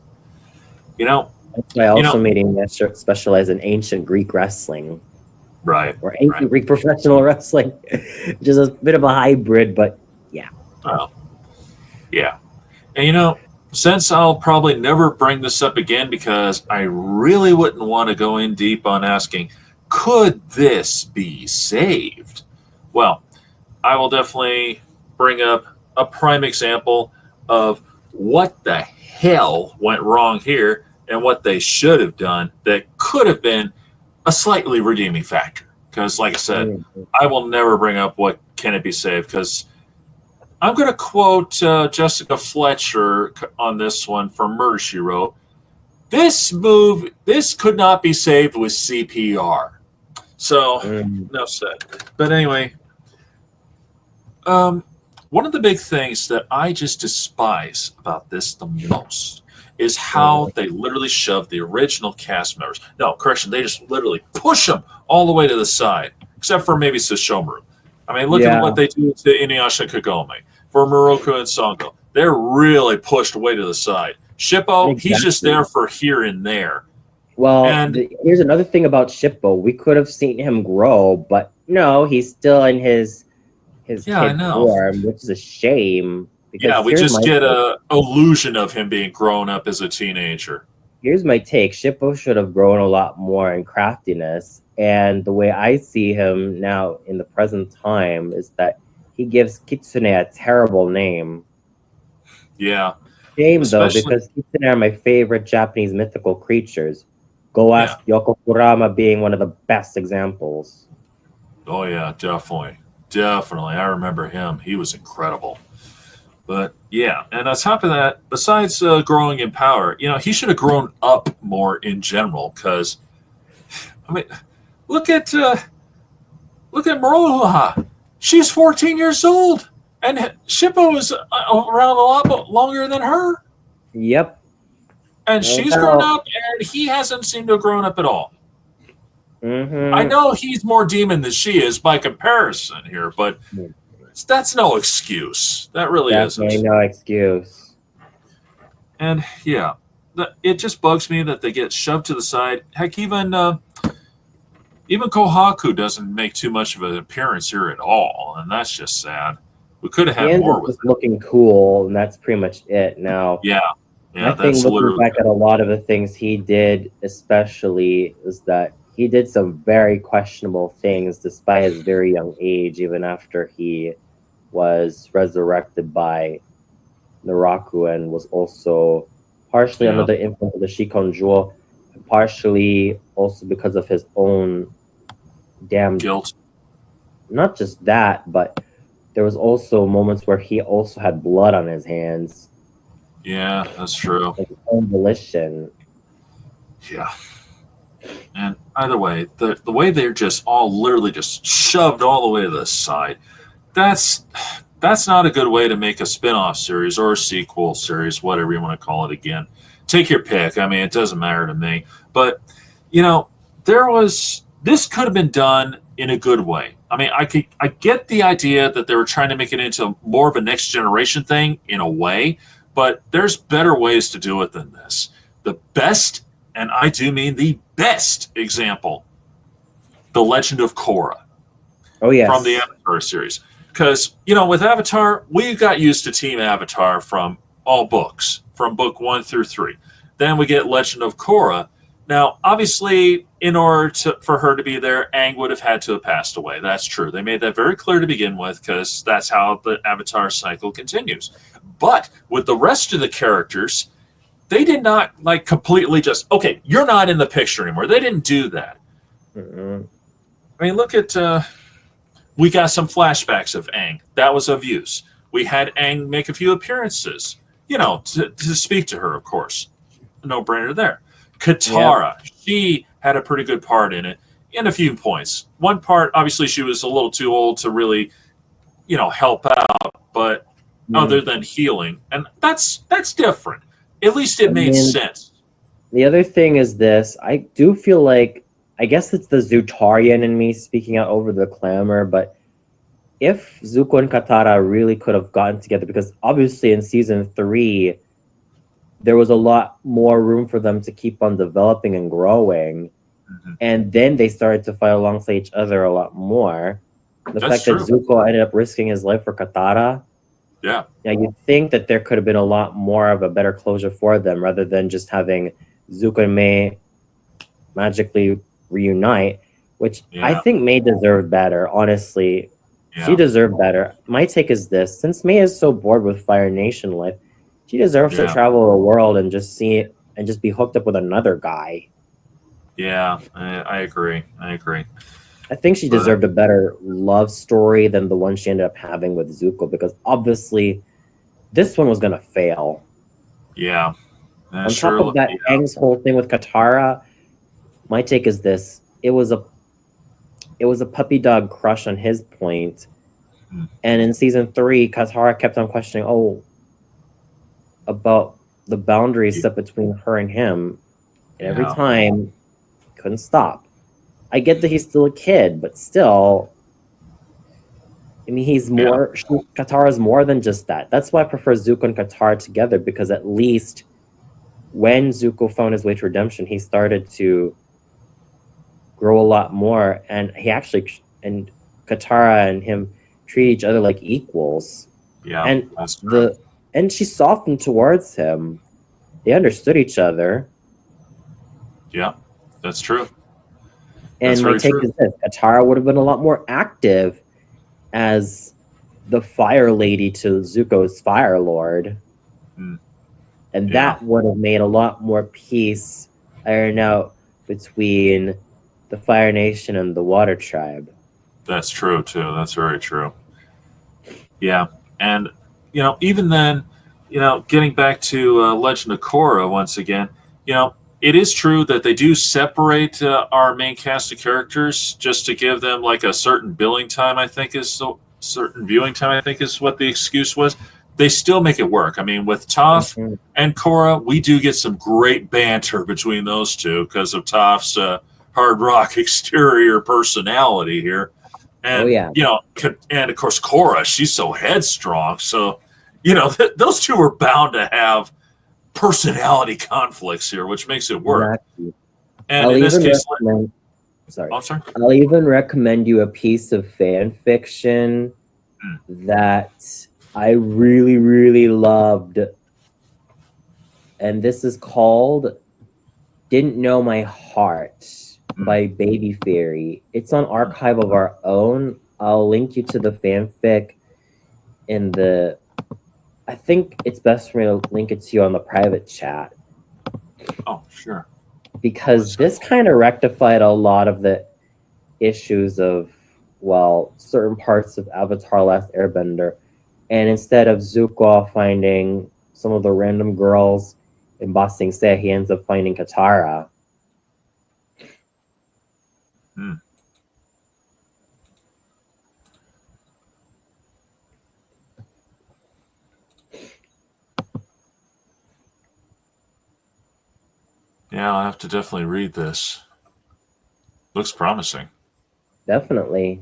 [SPEAKER 1] You know,
[SPEAKER 2] That's why I
[SPEAKER 1] you
[SPEAKER 2] also
[SPEAKER 1] know,
[SPEAKER 2] made Inuyasha specialize in ancient Greek wrestling
[SPEAKER 1] right,
[SPEAKER 2] or ancient
[SPEAKER 1] right.
[SPEAKER 2] Greek professional wrestling, which is a bit of a hybrid, but yeah.
[SPEAKER 1] Well, yeah. And since I'll probably never bring this up again because I really wouldn't want to go in deep on asking, could this be saved? Well, I will definitely bring up a prime example of what the hell went wrong here and what they should have done that could have been a slightly redeeming factor. Because, like I said,
[SPEAKER 2] Mhm.
[SPEAKER 1] I will never bring up what can it be saved because I'm going to quote Jessica Fletcher on this one from Murder She Wrote. This could not be saved with CPR. So,
[SPEAKER 2] Mhm.
[SPEAKER 1] no said. But anyway, um, one of the big things that I just despise about this the most is how they literally shove the original cast members. No, correction, they just literally push them all the way to the side, except for maybe Sesshomaru. I mean, look at
[SPEAKER 2] Yeah,
[SPEAKER 1] what they do to Inuyasha Kagome. For Moroku and Sango, they're really pushed way to the side. Shippo, he's just
[SPEAKER 2] exactly.
[SPEAKER 1] there for here and there.
[SPEAKER 2] Well,
[SPEAKER 1] And
[SPEAKER 2] here's another thing about Shippo. We could have seen him grow, but no, he's still in his
[SPEAKER 1] yeah, I
[SPEAKER 2] kid
[SPEAKER 1] know.
[SPEAKER 2] form, which is a shame.
[SPEAKER 1] Yeah,
[SPEAKER 2] Because
[SPEAKER 1] we just get a illusion of him being grown up as a teenager.
[SPEAKER 2] here's my take. Shippo should have grown a lot more in craftiness, and the way I see him now in the present time is that he gives Kitsune a terrible name.
[SPEAKER 1] Yeah,
[SPEAKER 2] Shame though,
[SPEAKER 1] especially
[SPEAKER 2] because Kitsune are my favorite Japanese mythical creatures. Go
[SPEAKER 1] yeah.
[SPEAKER 2] ask Yoko Kurama being one of the best examples.
[SPEAKER 1] Oh yeah, definitely, definitely. I remember him. He was incredible. But yeah, and on top of that, besides growing in power, he should have grown up more in general. Because I mean, look at look at Moroha. She's 14 years old, and Shippo is around a lot longer than her,
[SPEAKER 2] Yep,
[SPEAKER 1] and
[SPEAKER 2] no
[SPEAKER 1] she's grown
[SPEAKER 2] doubt.
[SPEAKER 1] up, and he hasn't seemed to have grown up at all. I
[SPEAKER 2] Mm-hmm.
[SPEAKER 1] know he's more demon than she is by comparison here, but that's no excuse. That really
[SPEAKER 2] Definitely
[SPEAKER 1] isn't.
[SPEAKER 2] no excuse.
[SPEAKER 1] And yeah, it just bugs me that they get shoved to the side. Heck, even Kohaku doesn't make too much of an appearance here at all, and that's just sad. We could have
[SPEAKER 2] He
[SPEAKER 1] had
[SPEAKER 2] ends
[SPEAKER 1] more
[SPEAKER 2] up
[SPEAKER 1] with
[SPEAKER 2] just
[SPEAKER 1] it.
[SPEAKER 2] looking cool, and that's pretty much it. Now,
[SPEAKER 1] Yeah,
[SPEAKER 2] I
[SPEAKER 1] yeah,
[SPEAKER 2] think
[SPEAKER 1] that's
[SPEAKER 2] looking
[SPEAKER 1] literally
[SPEAKER 2] back at a lot of the things he did, especially, is that he did some very questionable things despite his very young age, even after he was resurrected by Naraku and was also partially under
[SPEAKER 1] yeah,
[SPEAKER 2] the influence of the Shikonjo, and partially also because of his own damn,
[SPEAKER 1] guilt.
[SPEAKER 2] not just that, but there was also moments where he also had blood on his hands
[SPEAKER 1] Yeah, that's true.
[SPEAKER 2] of his own volition.
[SPEAKER 1] Yeah, and either way, the way they're just all literally just shoved all the way to the side. That's that's not a good way to make a spin-off series or a sequel series, whatever you want to call it again. Take your pick. I mean, it doesn't matter to me. But, you know, this could have been done in a good way. I mean, I get the idea that they were trying to make it into more of a next generation thing in a way, but there's better ways to do it than this. The best, and I do mean the best example, The Legend of Korra
[SPEAKER 2] Oh
[SPEAKER 1] from the
[SPEAKER 2] yes.
[SPEAKER 1] Avatar series. Because, with Avatar, we got used to Team Avatar from all books, from book 1 through 3. Then we get Legend of Korra. Now, obviously, in order for her to be there, Aang would have had to have passed away. That's true. They made that very clear to begin with because that's how the Avatar cycle continues. But with the rest of the characters, they did not completely just, okay, you're not in the picture anymore. They didn't do that.
[SPEAKER 2] Mm-mm.
[SPEAKER 1] I mean, look at we got some flashbacks of Aang. That was of use. We had Aang make a few appearances, to speak to her, of course. No brainer there.
[SPEAKER 2] Yep.
[SPEAKER 1] Katara, she had a pretty good part in it in a few points. One part, obviously, she was a little too old to really, help out, but other
[SPEAKER 2] Mm.
[SPEAKER 1] than healing, and that's different. At least
[SPEAKER 2] I
[SPEAKER 1] it made
[SPEAKER 2] mean,
[SPEAKER 1] sense.
[SPEAKER 2] the other thing is this. I do feel like I guess it's the Zutarian in me speaking out over the clamor, but if Zuko and Katara really could have gotten together, because obviously in season 3, there was a lot more room for them to keep on developing and growing.
[SPEAKER 1] Mm-hmm.
[SPEAKER 2] And then they started to fight alongside each other a lot more. The
[SPEAKER 1] That's
[SPEAKER 2] fact
[SPEAKER 1] true.
[SPEAKER 2] that Zuko ended up risking his life for Katara,
[SPEAKER 1] Yeah.
[SPEAKER 2] you'd think that there could have been a lot more of a better closure for them rather than just having Zuko and May magically reunite, which I
[SPEAKER 1] Yeah.
[SPEAKER 2] think May deserved better, honestly. She
[SPEAKER 1] Yeah.
[SPEAKER 2] deserved better. My take is this: since May is so bored with Fire Nation life, she deserves to
[SPEAKER 1] Yeah.
[SPEAKER 2] travel the world and just see it and just be hooked up with another guy.
[SPEAKER 1] Yeah. I agree. I agree.
[SPEAKER 2] I think she
[SPEAKER 1] But
[SPEAKER 2] deserved a better love story than the one she ended up having with Zuko, because obviously this one was gonna fail.
[SPEAKER 1] yeah.
[SPEAKER 2] On top of that,
[SPEAKER 1] Yeah.
[SPEAKER 2] Aang's whole thing with Katara, my take is this: it was a puppy dog crush on his point. And in season 3, Katara kept on questioning, about the boundaries set between her and him. And every
[SPEAKER 1] Yeah.
[SPEAKER 2] time, couldn't stop. I get that he's still a kid, but still, I mean, Katara's more than just that. That's why I prefer Zuko and Katara together, because at least when Zuko found his way to redemption, he started to grow a lot more, and and Katara and him treat each other like equals.
[SPEAKER 1] Yeah.
[SPEAKER 2] And
[SPEAKER 1] That's true.
[SPEAKER 2] she softened towards him. They understood each other.
[SPEAKER 1] Yeah. That's true.
[SPEAKER 2] And my take is this: Katara would have been a lot more active as the Fire Lady to Zuko's Fire Lord. And that would have made a lot more peace iron out between the Fire Nation and the Water Tribe.
[SPEAKER 1] That's true too. That's very true. Yeah. And even then, getting back to Legend of Korra once again, it is true that they do separate our main cast of characters just to give them like a certain billing time. I think is certain viewing time. I think is what the excuse was. They still make it work. I mean, with Toph and Korra, we do get some great banter between those two because of Toph's hard rock exterior personality here. And and of course Korra, she's so headstrong. So, those two are bound to have personality conflicts here, which makes it work.
[SPEAKER 2] Exactly.
[SPEAKER 1] And in this case,
[SPEAKER 2] I'll even recommend you a piece of fan fiction that I really, really loved. And this is called Didn't Know My Heart by Baby Fairy. It's on Archive of Our Own. I'll link you to the fanfic in the... I think it's best for me to link it to you on the private chat.
[SPEAKER 1] Oh, sure.
[SPEAKER 2] Because this kind of rectified a lot of the issues of, certain parts of Avatar Last Airbender. And instead of Zuko finding some of the random girls in Ba Sing Se, he ends up finding Katara.
[SPEAKER 1] Yeah, I'll have to definitely read this. Looks promising.
[SPEAKER 2] Definitely.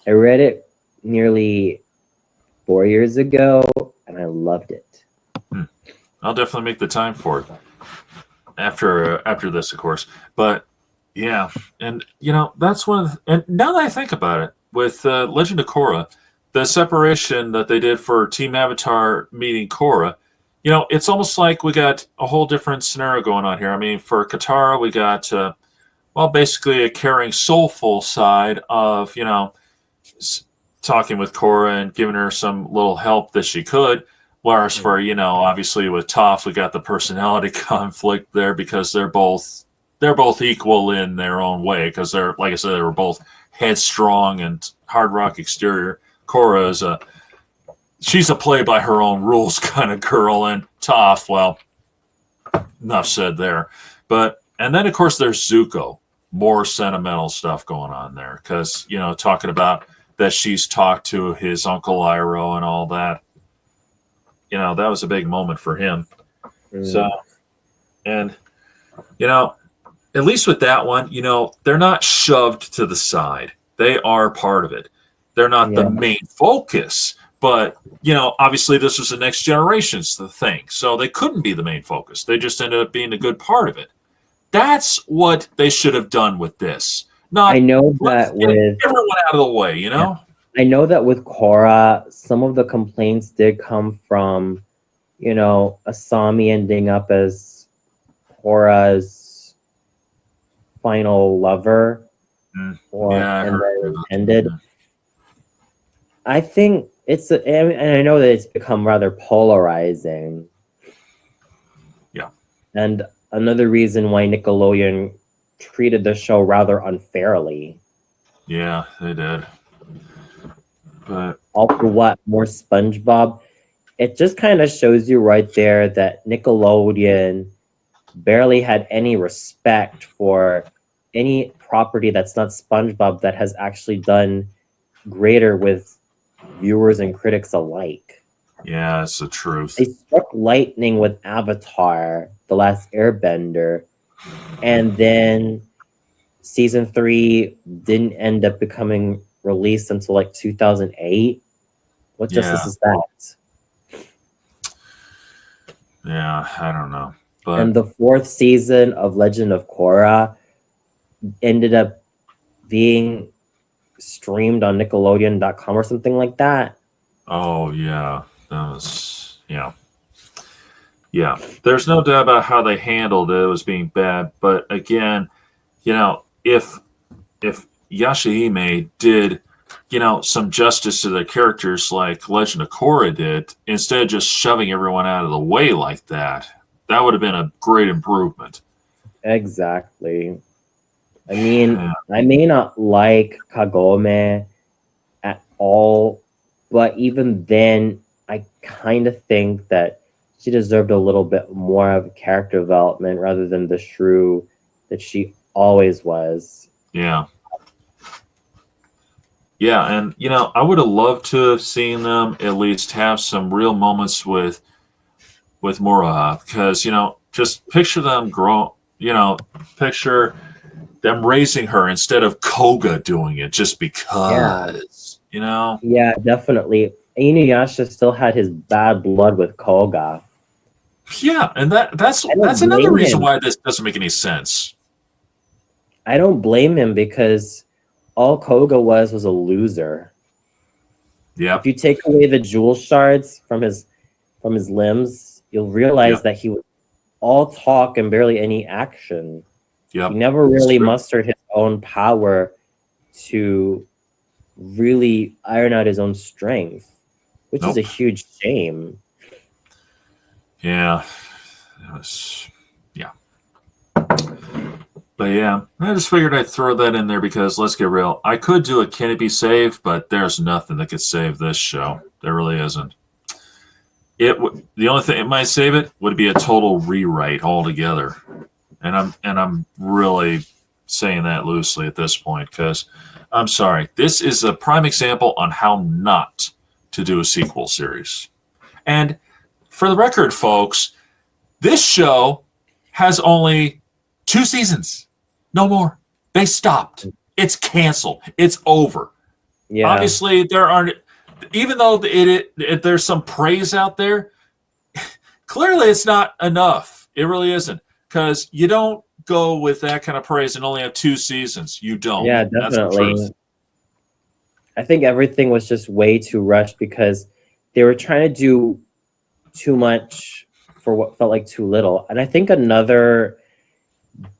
[SPEAKER 2] I read it nearly 4 years ago, and I loved it.
[SPEAKER 1] I'll definitely make the time for it after this, of course. But yeah, and that's one. And now that I think about it, with Legend of Korra, the separation that they did for Team Avatar meeting Korra, it's almost like we got a whole different scenario going on here. I mean, for Katara, we got basically a caring, soulful side of talking with Korra and giving her some little help that she could. Whereas for obviously with Toph, we got the personality conflict there because they're both equal in their own way because they're, like I said, they were both headstrong and hard rock exterior. Korra is she's a play by her own rules kind of girl, and Toph, well, enough said there. And then of course there's Zuko, more sentimental stuff going on there because talking about that she's talked to his uncle Iroh and all that. That was a big moment for him. So, and at least with that one, they're not shoved to the side. They are part of it. They're not the
[SPEAKER 2] Yeah.
[SPEAKER 1] main focus, but obviously this was the next generation's thing, so they couldn't be the main focus. They just ended up being a good part of it. That's what they should have done with this.
[SPEAKER 2] I
[SPEAKER 1] Not
[SPEAKER 2] know
[SPEAKER 1] let's
[SPEAKER 2] that
[SPEAKER 1] get
[SPEAKER 2] with
[SPEAKER 1] everyone out of the way,
[SPEAKER 2] Yeah. I know that with Korra, some of the complaints did come from, Asami ending up as Korra's final lover,
[SPEAKER 1] Yeah, I
[SPEAKER 2] and
[SPEAKER 1] heard
[SPEAKER 2] then
[SPEAKER 1] about
[SPEAKER 2] ended.
[SPEAKER 1] that.
[SPEAKER 2] I think and I know that it's become rather polarizing.
[SPEAKER 1] Yeah.
[SPEAKER 2] And another reason why Nickelodeon treated the show rather unfairly.
[SPEAKER 1] Yeah, they did. But
[SPEAKER 2] All for what? More SpongeBob? It just kind of shows you right there that Nickelodeon barely had any respect for any property that's not SpongeBob that has actually done greater with viewers and critics alike.
[SPEAKER 1] yeah, it's the truth.
[SPEAKER 2] They struck lightning with Avatar, The Last Airbender, and then season 3 didn't end up becoming released until like 2008. What justice
[SPEAKER 1] Yeah.
[SPEAKER 2] is that?
[SPEAKER 1] Yeah, I don't know. But
[SPEAKER 2] And the 4th season of Legend of Korra ended up being streamed on Nickelodeon.com or something like that.
[SPEAKER 1] oh yeah, that was yeah. There's no doubt about how they handled it. It was being bad, but again, if Yashahime did, some justice to the characters like Legend of Korra did, instead of just shoving everyone out of the way like that, that would have been a great improvement.
[SPEAKER 2] Exactly. I mean,
[SPEAKER 1] Yeah.
[SPEAKER 2] I may not like Kagome at all, but even then, I kind of think that she deserved a little bit more of character development rather than the shrew that she always was.
[SPEAKER 1] Yeah. Yeah, and I would have loved to have seen them at least have some real moments with Muraha, because just picture them grow, picture them raising her instead of Koga doing it just because,
[SPEAKER 2] Yeah, definitely. Inuyasha still had his bad blood with Koga.
[SPEAKER 1] Yeah, and that's
[SPEAKER 2] I don't
[SPEAKER 1] another
[SPEAKER 2] blame
[SPEAKER 1] reason
[SPEAKER 2] him.
[SPEAKER 1] why this doesn't make any sense.
[SPEAKER 2] I don't blame him because all Koga was a loser.
[SPEAKER 1] Yeah,
[SPEAKER 2] If you take away the jewel shards from his limbs, you'll realize
[SPEAKER 1] yeah,
[SPEAKER 2] that he was all talk and barely any action. He
[SPEAKER 1] yep.
[SPEAKER 2] never
[SPEAKER 1] It's
[SPEAKER 2] really
[SPEAKER 1] true.
[SPEAKER 2] mustered his own power to really iron out his own strength, which is a
[SPEAKER 1] Nope.
[SPEAKER 2] huge shame.
[SPEAKER 1] Yeah, it was, yeah. But yeah, I just figured I'd throw that in there because let's get real. I could do a Can It Be Saved, but there's nothing that could save this show. There really isn't. The only thing it might save it would be a total rewrite altogether, and I'm really saying that loosely at this point because I'm sorry. This is a prime example on how not to do a sequel series. And for the record, folks, this show has only 2 seasons. No more. They stopped. It's canceled. It's over.
[SPEAKER 2] Yeah.
[SPEAKER 1] Obviously, there aren't, even though there's some praise out there, clearly it's not enough. It really isn't. Because you don't go with that kind of praise and only have 2 seasons. You don't.
[SPEAKER 2] Yeah,
[SPEAKER 1] That's the
[SPEAKER 2] definitely.
[SPEAKER 1] truth.
[SPEAKER 2] I think everything was just way too rushed because they were trying to do too much for what felt like too little. And I think another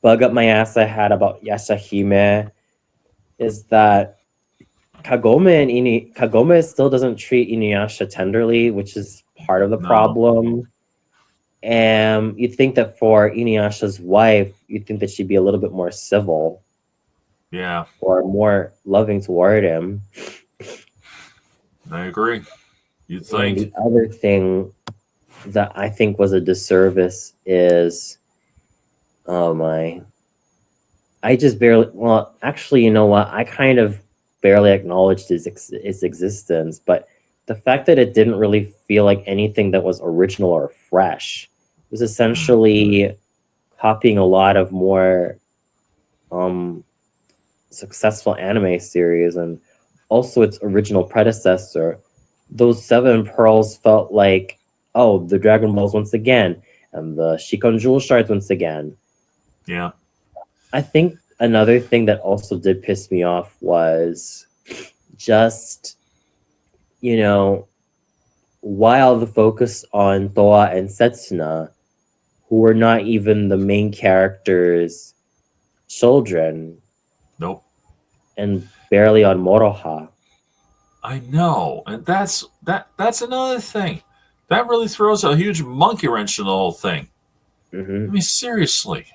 [SPEAKER 2] bug up my ass I had about Yashahime is that Kagome still doesn't treat Inuyasha tenderly, which is part of the
[SPEAKER 1] No.
[SPEAKER 2] problem. And you'd think that for Inuyasha's wife, you'd think that she'd be a little bit more civil.
[SPEAKER 1] Yeah.
[SPEAKER 2] Or more loving toward him.
[SPEAKER 1] I agree. You'd think.
[SPEAKER 2] And the other thing that I think was a disservice is, oh my, I just barely, well, actually, you know what? I kind of barely acknowledged its existence, but the fact that it didn't really feel like anything that was original or fresh. It was essentially copying a lot of more um successful anime series and also its original predecessor, those seven pearls felt like, oh, the Dragon Balls once again, and the Shikon Jewel Shards once again.
[SPEAKER 1] Yeah.
[SPEAKER 2] I think another thing that also did piss me off was just, you know, while the focus on Toa and Setsuna, who were not even the main characters' children,
[SPEAKER 1] Nope.
[SPEAKER 2] and barely on Moroha.
[SPEAKER 1] I know, and that's another thing. That really throws a huge monkey wrench in the whole thing. I
[SPEAKER 2] Mm-hmm.
[SPEAKER 1] mean, seriously.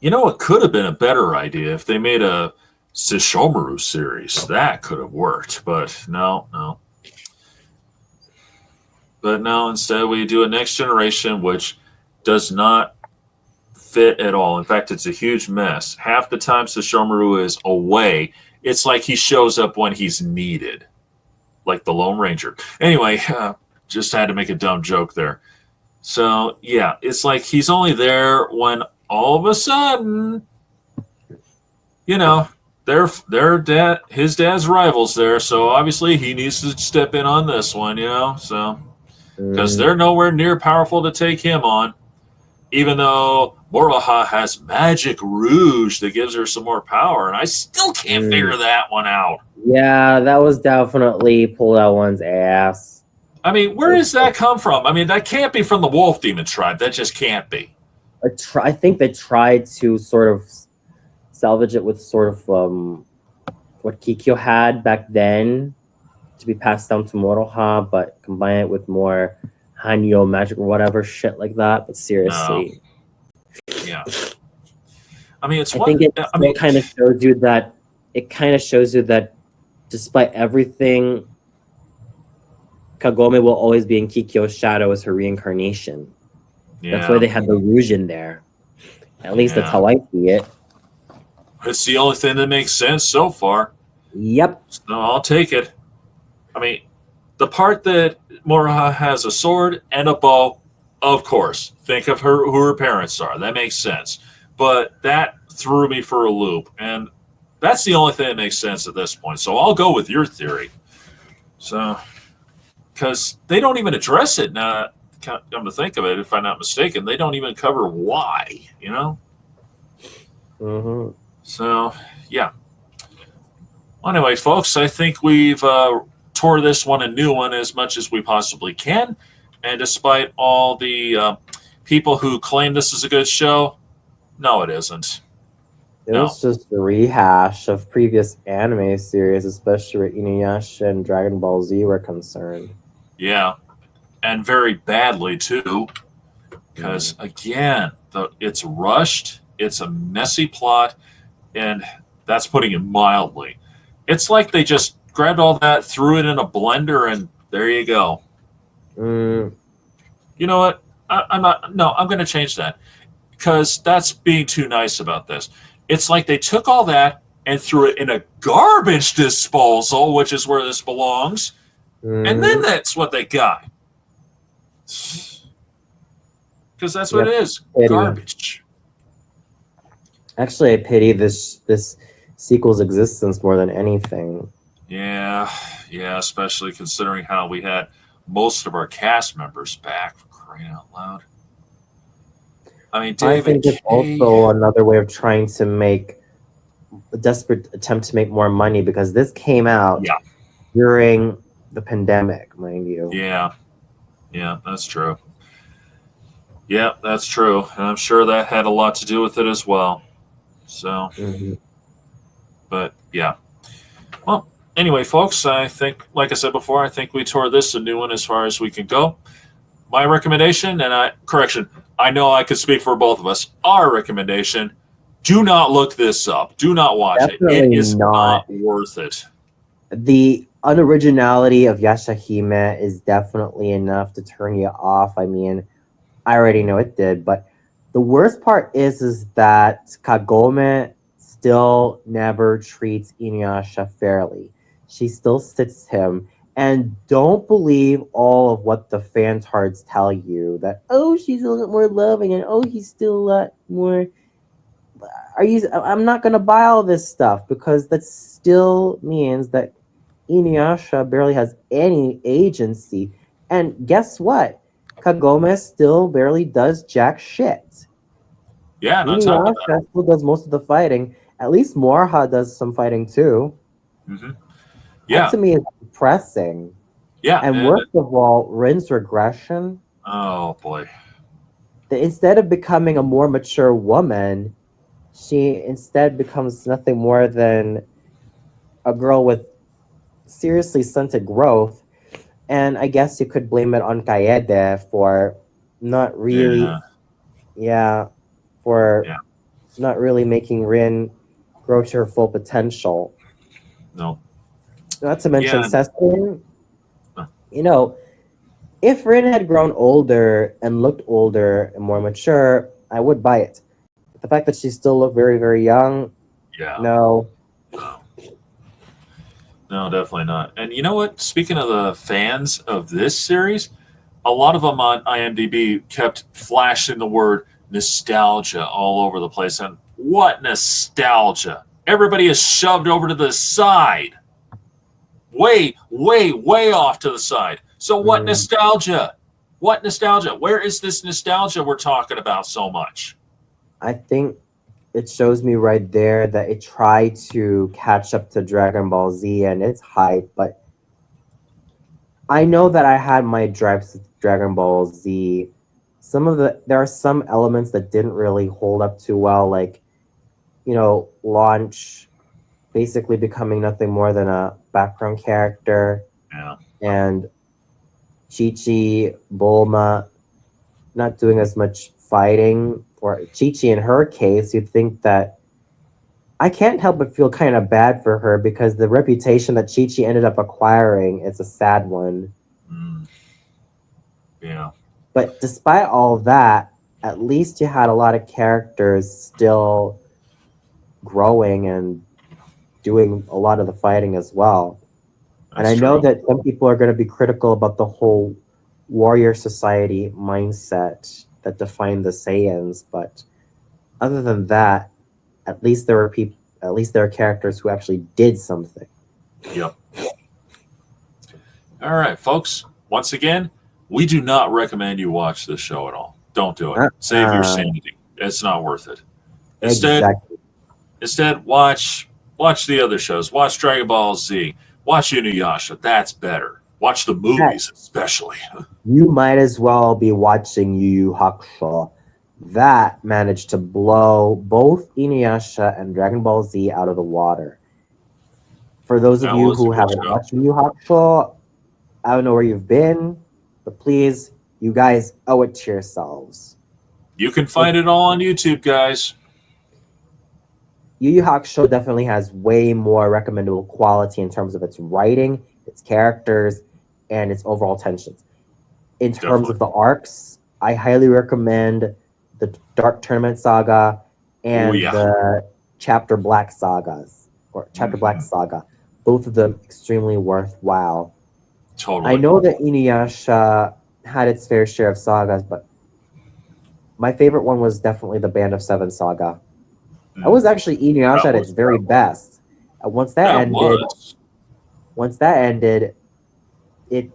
[SPEAKER 1] You know, it could have been a better idea if they made a Sesshomaru series. That could have worked, but no. But no, instead we do a next generation, which does not fit at all. In fact, it's a huge mess. Half the time Sesshomaru is away, it's like he shows up when he's needed, like the Lone Ranger. Anyway, just had to make a dumb joke there. So yeah, it's like he's only there when all of a sudden, you know, his dad's rivals there. So obviously he needs to step in on this one, So because they're nowhere near powerful to take him on, even though Moroha has magic rouge that gives her some more power, and I still can't figure that one out.
[SPEAKER 2] Yeah, that was definitely pulled out one's ass.
[SPEAKER 1] I mean, where does that come from? I mean, that can't be from the Wolf Demon tribe. That just can't be.
[SPEAKER 2] I think they tried to sort of salvage it with sort of what Kikyo had back then to be passed down to Moroha, but combine it with more Hanyo magic or whatever shit like that. But seriously,
[SPEAKER 1] Yeah. I mean,
[SPEAKER 2] I think it kind of shows you that despite everything, Kagome will always be in Kikyo's shadow as her reincarnation.
[SPEAKER 1] Yeah.
[SPEAKER 2] That's why they had the rouge in there. At least that's how I see it.
[SPEAKER 1] It's the only thing that makes sense so far.
[SPEAKER 2] Yep.
[SPEAKER 1] So I'll take it. I mean, the part that Moroha has a sword and a bow, of course. Think of who her parents are. That makes sense. But that threw me for a loop. And that's the only thing that makes sense at this point. So I'll go with your theory. So, because they don't even address it now. Come to think of it, if I'm not mistaken, they don't even cover why,
[SPEAKER 2] Mm-hmm.
[SPEAKER 1] So, yeah. Well, anyway, folks, I think we've tore this one a new one as much as we possibly can. And despite all the people who claim this is a good show, no, it isn't.
[SPEAKER 2] It was just a rehash of previous anime series, especially where Inuyasha and Dragon Ball Z were concerned.
[SPEAKER 1] Yeah, and very badly, too. Because, again, it's rushed, it's a messy plot, and that's putting it mildly. It's like they just grabbed all that, threw it in a blender, and there you go. You know what? I'm going to change that. Because that's being too nice about this. It's like they took all that and threw it in a garbage disposal, which is where this belongs. And then that's what they got. Because that's what it is. Garbage.
[SPEAKER 2] Actually, I pity this sequel's existence more than anything.
[SPEAKER 1] Yeah, especially considering how we had most of our cast members back, for crying out loud. I mean, David
[SPEAKER 2] I think it's also another way of trying to make a desperate attempt to make more money, because this came out during the pandemic, mind you.
[SPEAKER 1] Yeah, that's true. Yeah, that's true. And I'm sure that had a lot to do with it as well. So, but yeah. Well, anyway, folks, I think, like I said before, I think we tore this a new one as far as we can go. My recommendation, I know I could speak for both of us. Our recommendation, do not look this up. Do not watch it. It is not worth it.
[SPEAKER 2] The unoriginality of Yashahime is definitely enough to turn you off. I mean, I already know it did, but the worst part is that Kagome still never treats Inuyasha fairly. She still sits him, And don't believe all of what the fantards tell you that, oh, she's a little more loving and oh, he's still a lot more. I'm not going to buy all this stuff because that still means that Inuyasha barely has any agency. And guess what? Kagome still barely does jack shit.
[SPEAKER 1] Yeah, and on top of that,
[SPEAKER 2] Inuyasha still does most of the fighting. At least Morha does some fighting too.
[SPEAKER 1] hmm
[SPEAKER 2] That
[SPEAKER 1] yeah,
[SPEAKER 2] to me is depressing.
[SPEAKER 1] yeah,
[SPEAKER 2] And
[SPEAKER 1] and
[SPEAKER 2] worst of all, Rin's regression.
[SPEAKER 1] oh boy,
[SPEAKER 2] Instead of becoming a more mature woman, she instead becomes nothing more than a girl with seriously stunted growth. And I guess you could blame it on Kaede for not really,
[SPEAKER 1] yeah,
[SPEAKER 2] yeah, for
[SPEAKER 1] yeah,
[SPEAKER 2] not really making Rin grow to her full potential.
[SPEAKER 1] no,
[SPEAKER 2] Not to
[SPEAKER 1] yeah,
[SPEAKER 2] mention Sesame, you know, if Rin had grown older and looked older and more mature, I would buy it. But the fact that she still looked very, very young,
[SPEAKER 1] yeah,
[SPEAKER 2] no.
[SPEAKER 1] no, no, definitely not. And you know what? Speaking of the fans of this series, a lot of them on IMDb kept flashing the word nostalgia all over the place. And what nostalgia? Everybody is shoved over to the side, way, way, way off to the side. So what
[SPEAKER 2] Mm,
[SPEAKER 1] nostalgia? What nostalgia? Where is this nostalgia we're talking about so much?
[SPEAKER 2] I think it shows me right there that it tried to catch up to Dragon Ball Z and its hype, but I know that I had my gripes with Dragon Ball Z. There are some elements that didn't really hold up too well, like launch basically becoming nothing more than a background character,
[SPEAKER 1] Yeah,
[SPEAKER 2] and Chi Chi Bulma not doing as much fighting, or Chi Chi in her case, you'd think that I can't help but feel kind of bad for her because the reputation that Chi Chi ended up acquiring is a sad one.
[SPEAKER 1] mm, yeah,
[SPEAKER 2] But despite all of that, at least you had a lot of characters still growing and doing a lot of the fighting as well. And
[SPEAKER 1] that's
[SPEAKER 2] I know
[SPEAKER 1] true.
[SPEAKER 2] that some people are going to be critical about the whole warrior society mindset that defined the Saiyans, but other than that, at least there are characters who actually did something.
[SPEAKER 1] Yep. All right, folks. Once again, we do not recommend you watch this show at all. Don't do it. Save your
[SPEAKER 2] Uh,
[SPEAKER 1] sanity. It's not worth it. Instead,
[SPEAKER 2] exactly.
[SPEAKER 1] instead watch the other shows. Watch Dragon Ball Z. Watch Inuyasha. That's better. Watch the
[SPEAKER 2] Heck,
[SPEAKER 1] movies, especially.
[SPEAKER 2] you might as well be watching Yu Yu Hakusho. That managed to blow both Inuyasha and Dragon Ball Z out of the water. For those of
[SPEAKER 1] That
[SPEAKER 2] you
[SPEAKER 1] was a
[SPEAKER 2] who
[SPEAKER 1] good
[SPEAKER 2] haven't
[SPEAKER 1] show.
[SPEAKER 2] watched Yu Yu Hakusho, I don't know where you've been, but please, you guys owe it to yourselves.
[SPEAKER 1] You can
[SPEAKER 2] It,
[SPEAKER 1] find it all on YouTube, guys.
[SPEAKER 2] Yu Yu Hakusho definitely has way more recommendable quality in terms of its writing, its characters, and its overall tensions. In terms
[SPEAKER 1] Definitely.
[SPEAKER 2] of the arcs, I highly recommend the Dark Tournament Saga
[SPEAKER 1] Oh
[SPEAKER 2] and
[SPEAKER 1] yeah.
[SPEAKER 2] the Chapter Black sagas, or Chapter Black
[SPEAKER 1] Hmm.
[SPEAKER 2] Saga. Both of them extremely worthwhile. I
[SPEAKER 1] Totally.
[SPEAKER 2] know that Inuyasha had its fair share of sagas, but my favorite one was definitely the Band of Seven saga. That
[SPEAKER 1] Mm,
[SPEAKER 2] was actually Inuyasha
[SPEAKER 1] that
[SPEAKER 2] at its
[SPEAKER 1] was
[SPEAKER 2] very best. Uh, Once that
[SPEAKER 1] that
[SPEAKER 2] ended,
[SPEAKER 1] was.
[SPEAKER 2] once that ended, it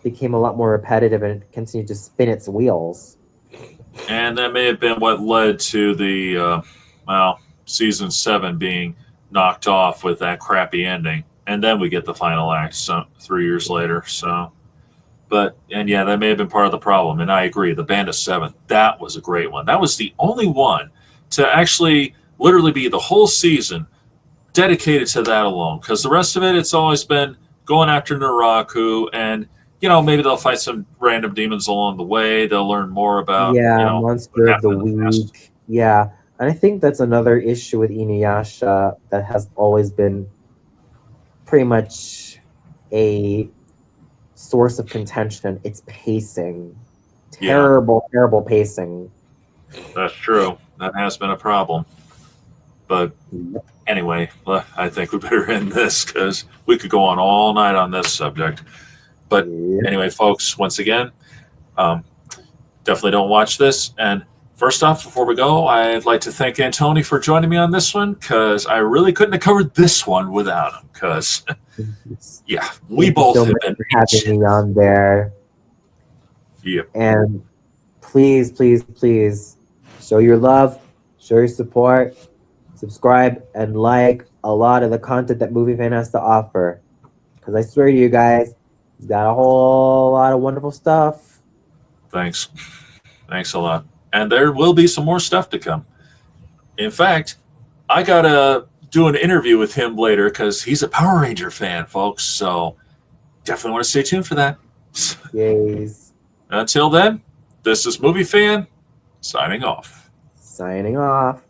[SPEAKER 2] became a lot more repetitive and it continued to spin its wheels.
[SPEAKER 1] And that may have been what led to the well, season 7 being knocked off with that crappy ending, and then we get the final act 3 years later. So, but and yeah, that may have been part of the problem. And I agree, the Band of Seven, that was a great one. That was the only one to actually literally be the whole season dedicated to that alone. Because the rest of it, it's always been going after Naraku, and maybe they'll fight some random demons along the way. They'll learn more about
[SPEAKER 2] Yeah,
[SPEAKER 1] what
[SPEAKER 2] Monster of the
[SPEAKER 1] happened in the past.
[SPEAKER 2] Week. Yeah, and I think that's another issue with Inuyasha that has always been pretty much a source of contention. It's pacing.
[SPEAKER 1] Yeah,
[SPEAKER 2] Terrible, terrible pacing.
[SPEAKER 1] that's true. That has been a problem. But anyway, I think we better end this because we could go on all night on this subject. But anyway, folks, once again, definitely don't watch this. And first off, before we go, I'd like to thank Antoni for joining me on this one because I really couldn't have covered this one without him. Because, yeah, we both have been
[SPEAKER 3] having me on there.
[SPEAKER 1] Yep.
[SPEAKER 3] And please, please, please show your love, show your support, subscribe, and like a lot of the content that Movie Fan has to offer. Because I swear to you guys, he's got a whole lot of wonderful stuff.
[SPEAKER 1] Thanks. Thanks a lot. And there will be some more stuff to come. In fact, I got to do an interview with him later because he's a Power Ranger fan, folks. So definitely want to stay tuned for that.
[SPEAKER 3] Yes.
[SPEAKER 1] Until then, this is Movie Fan signing off.
[SPEAKER 3] Signing off.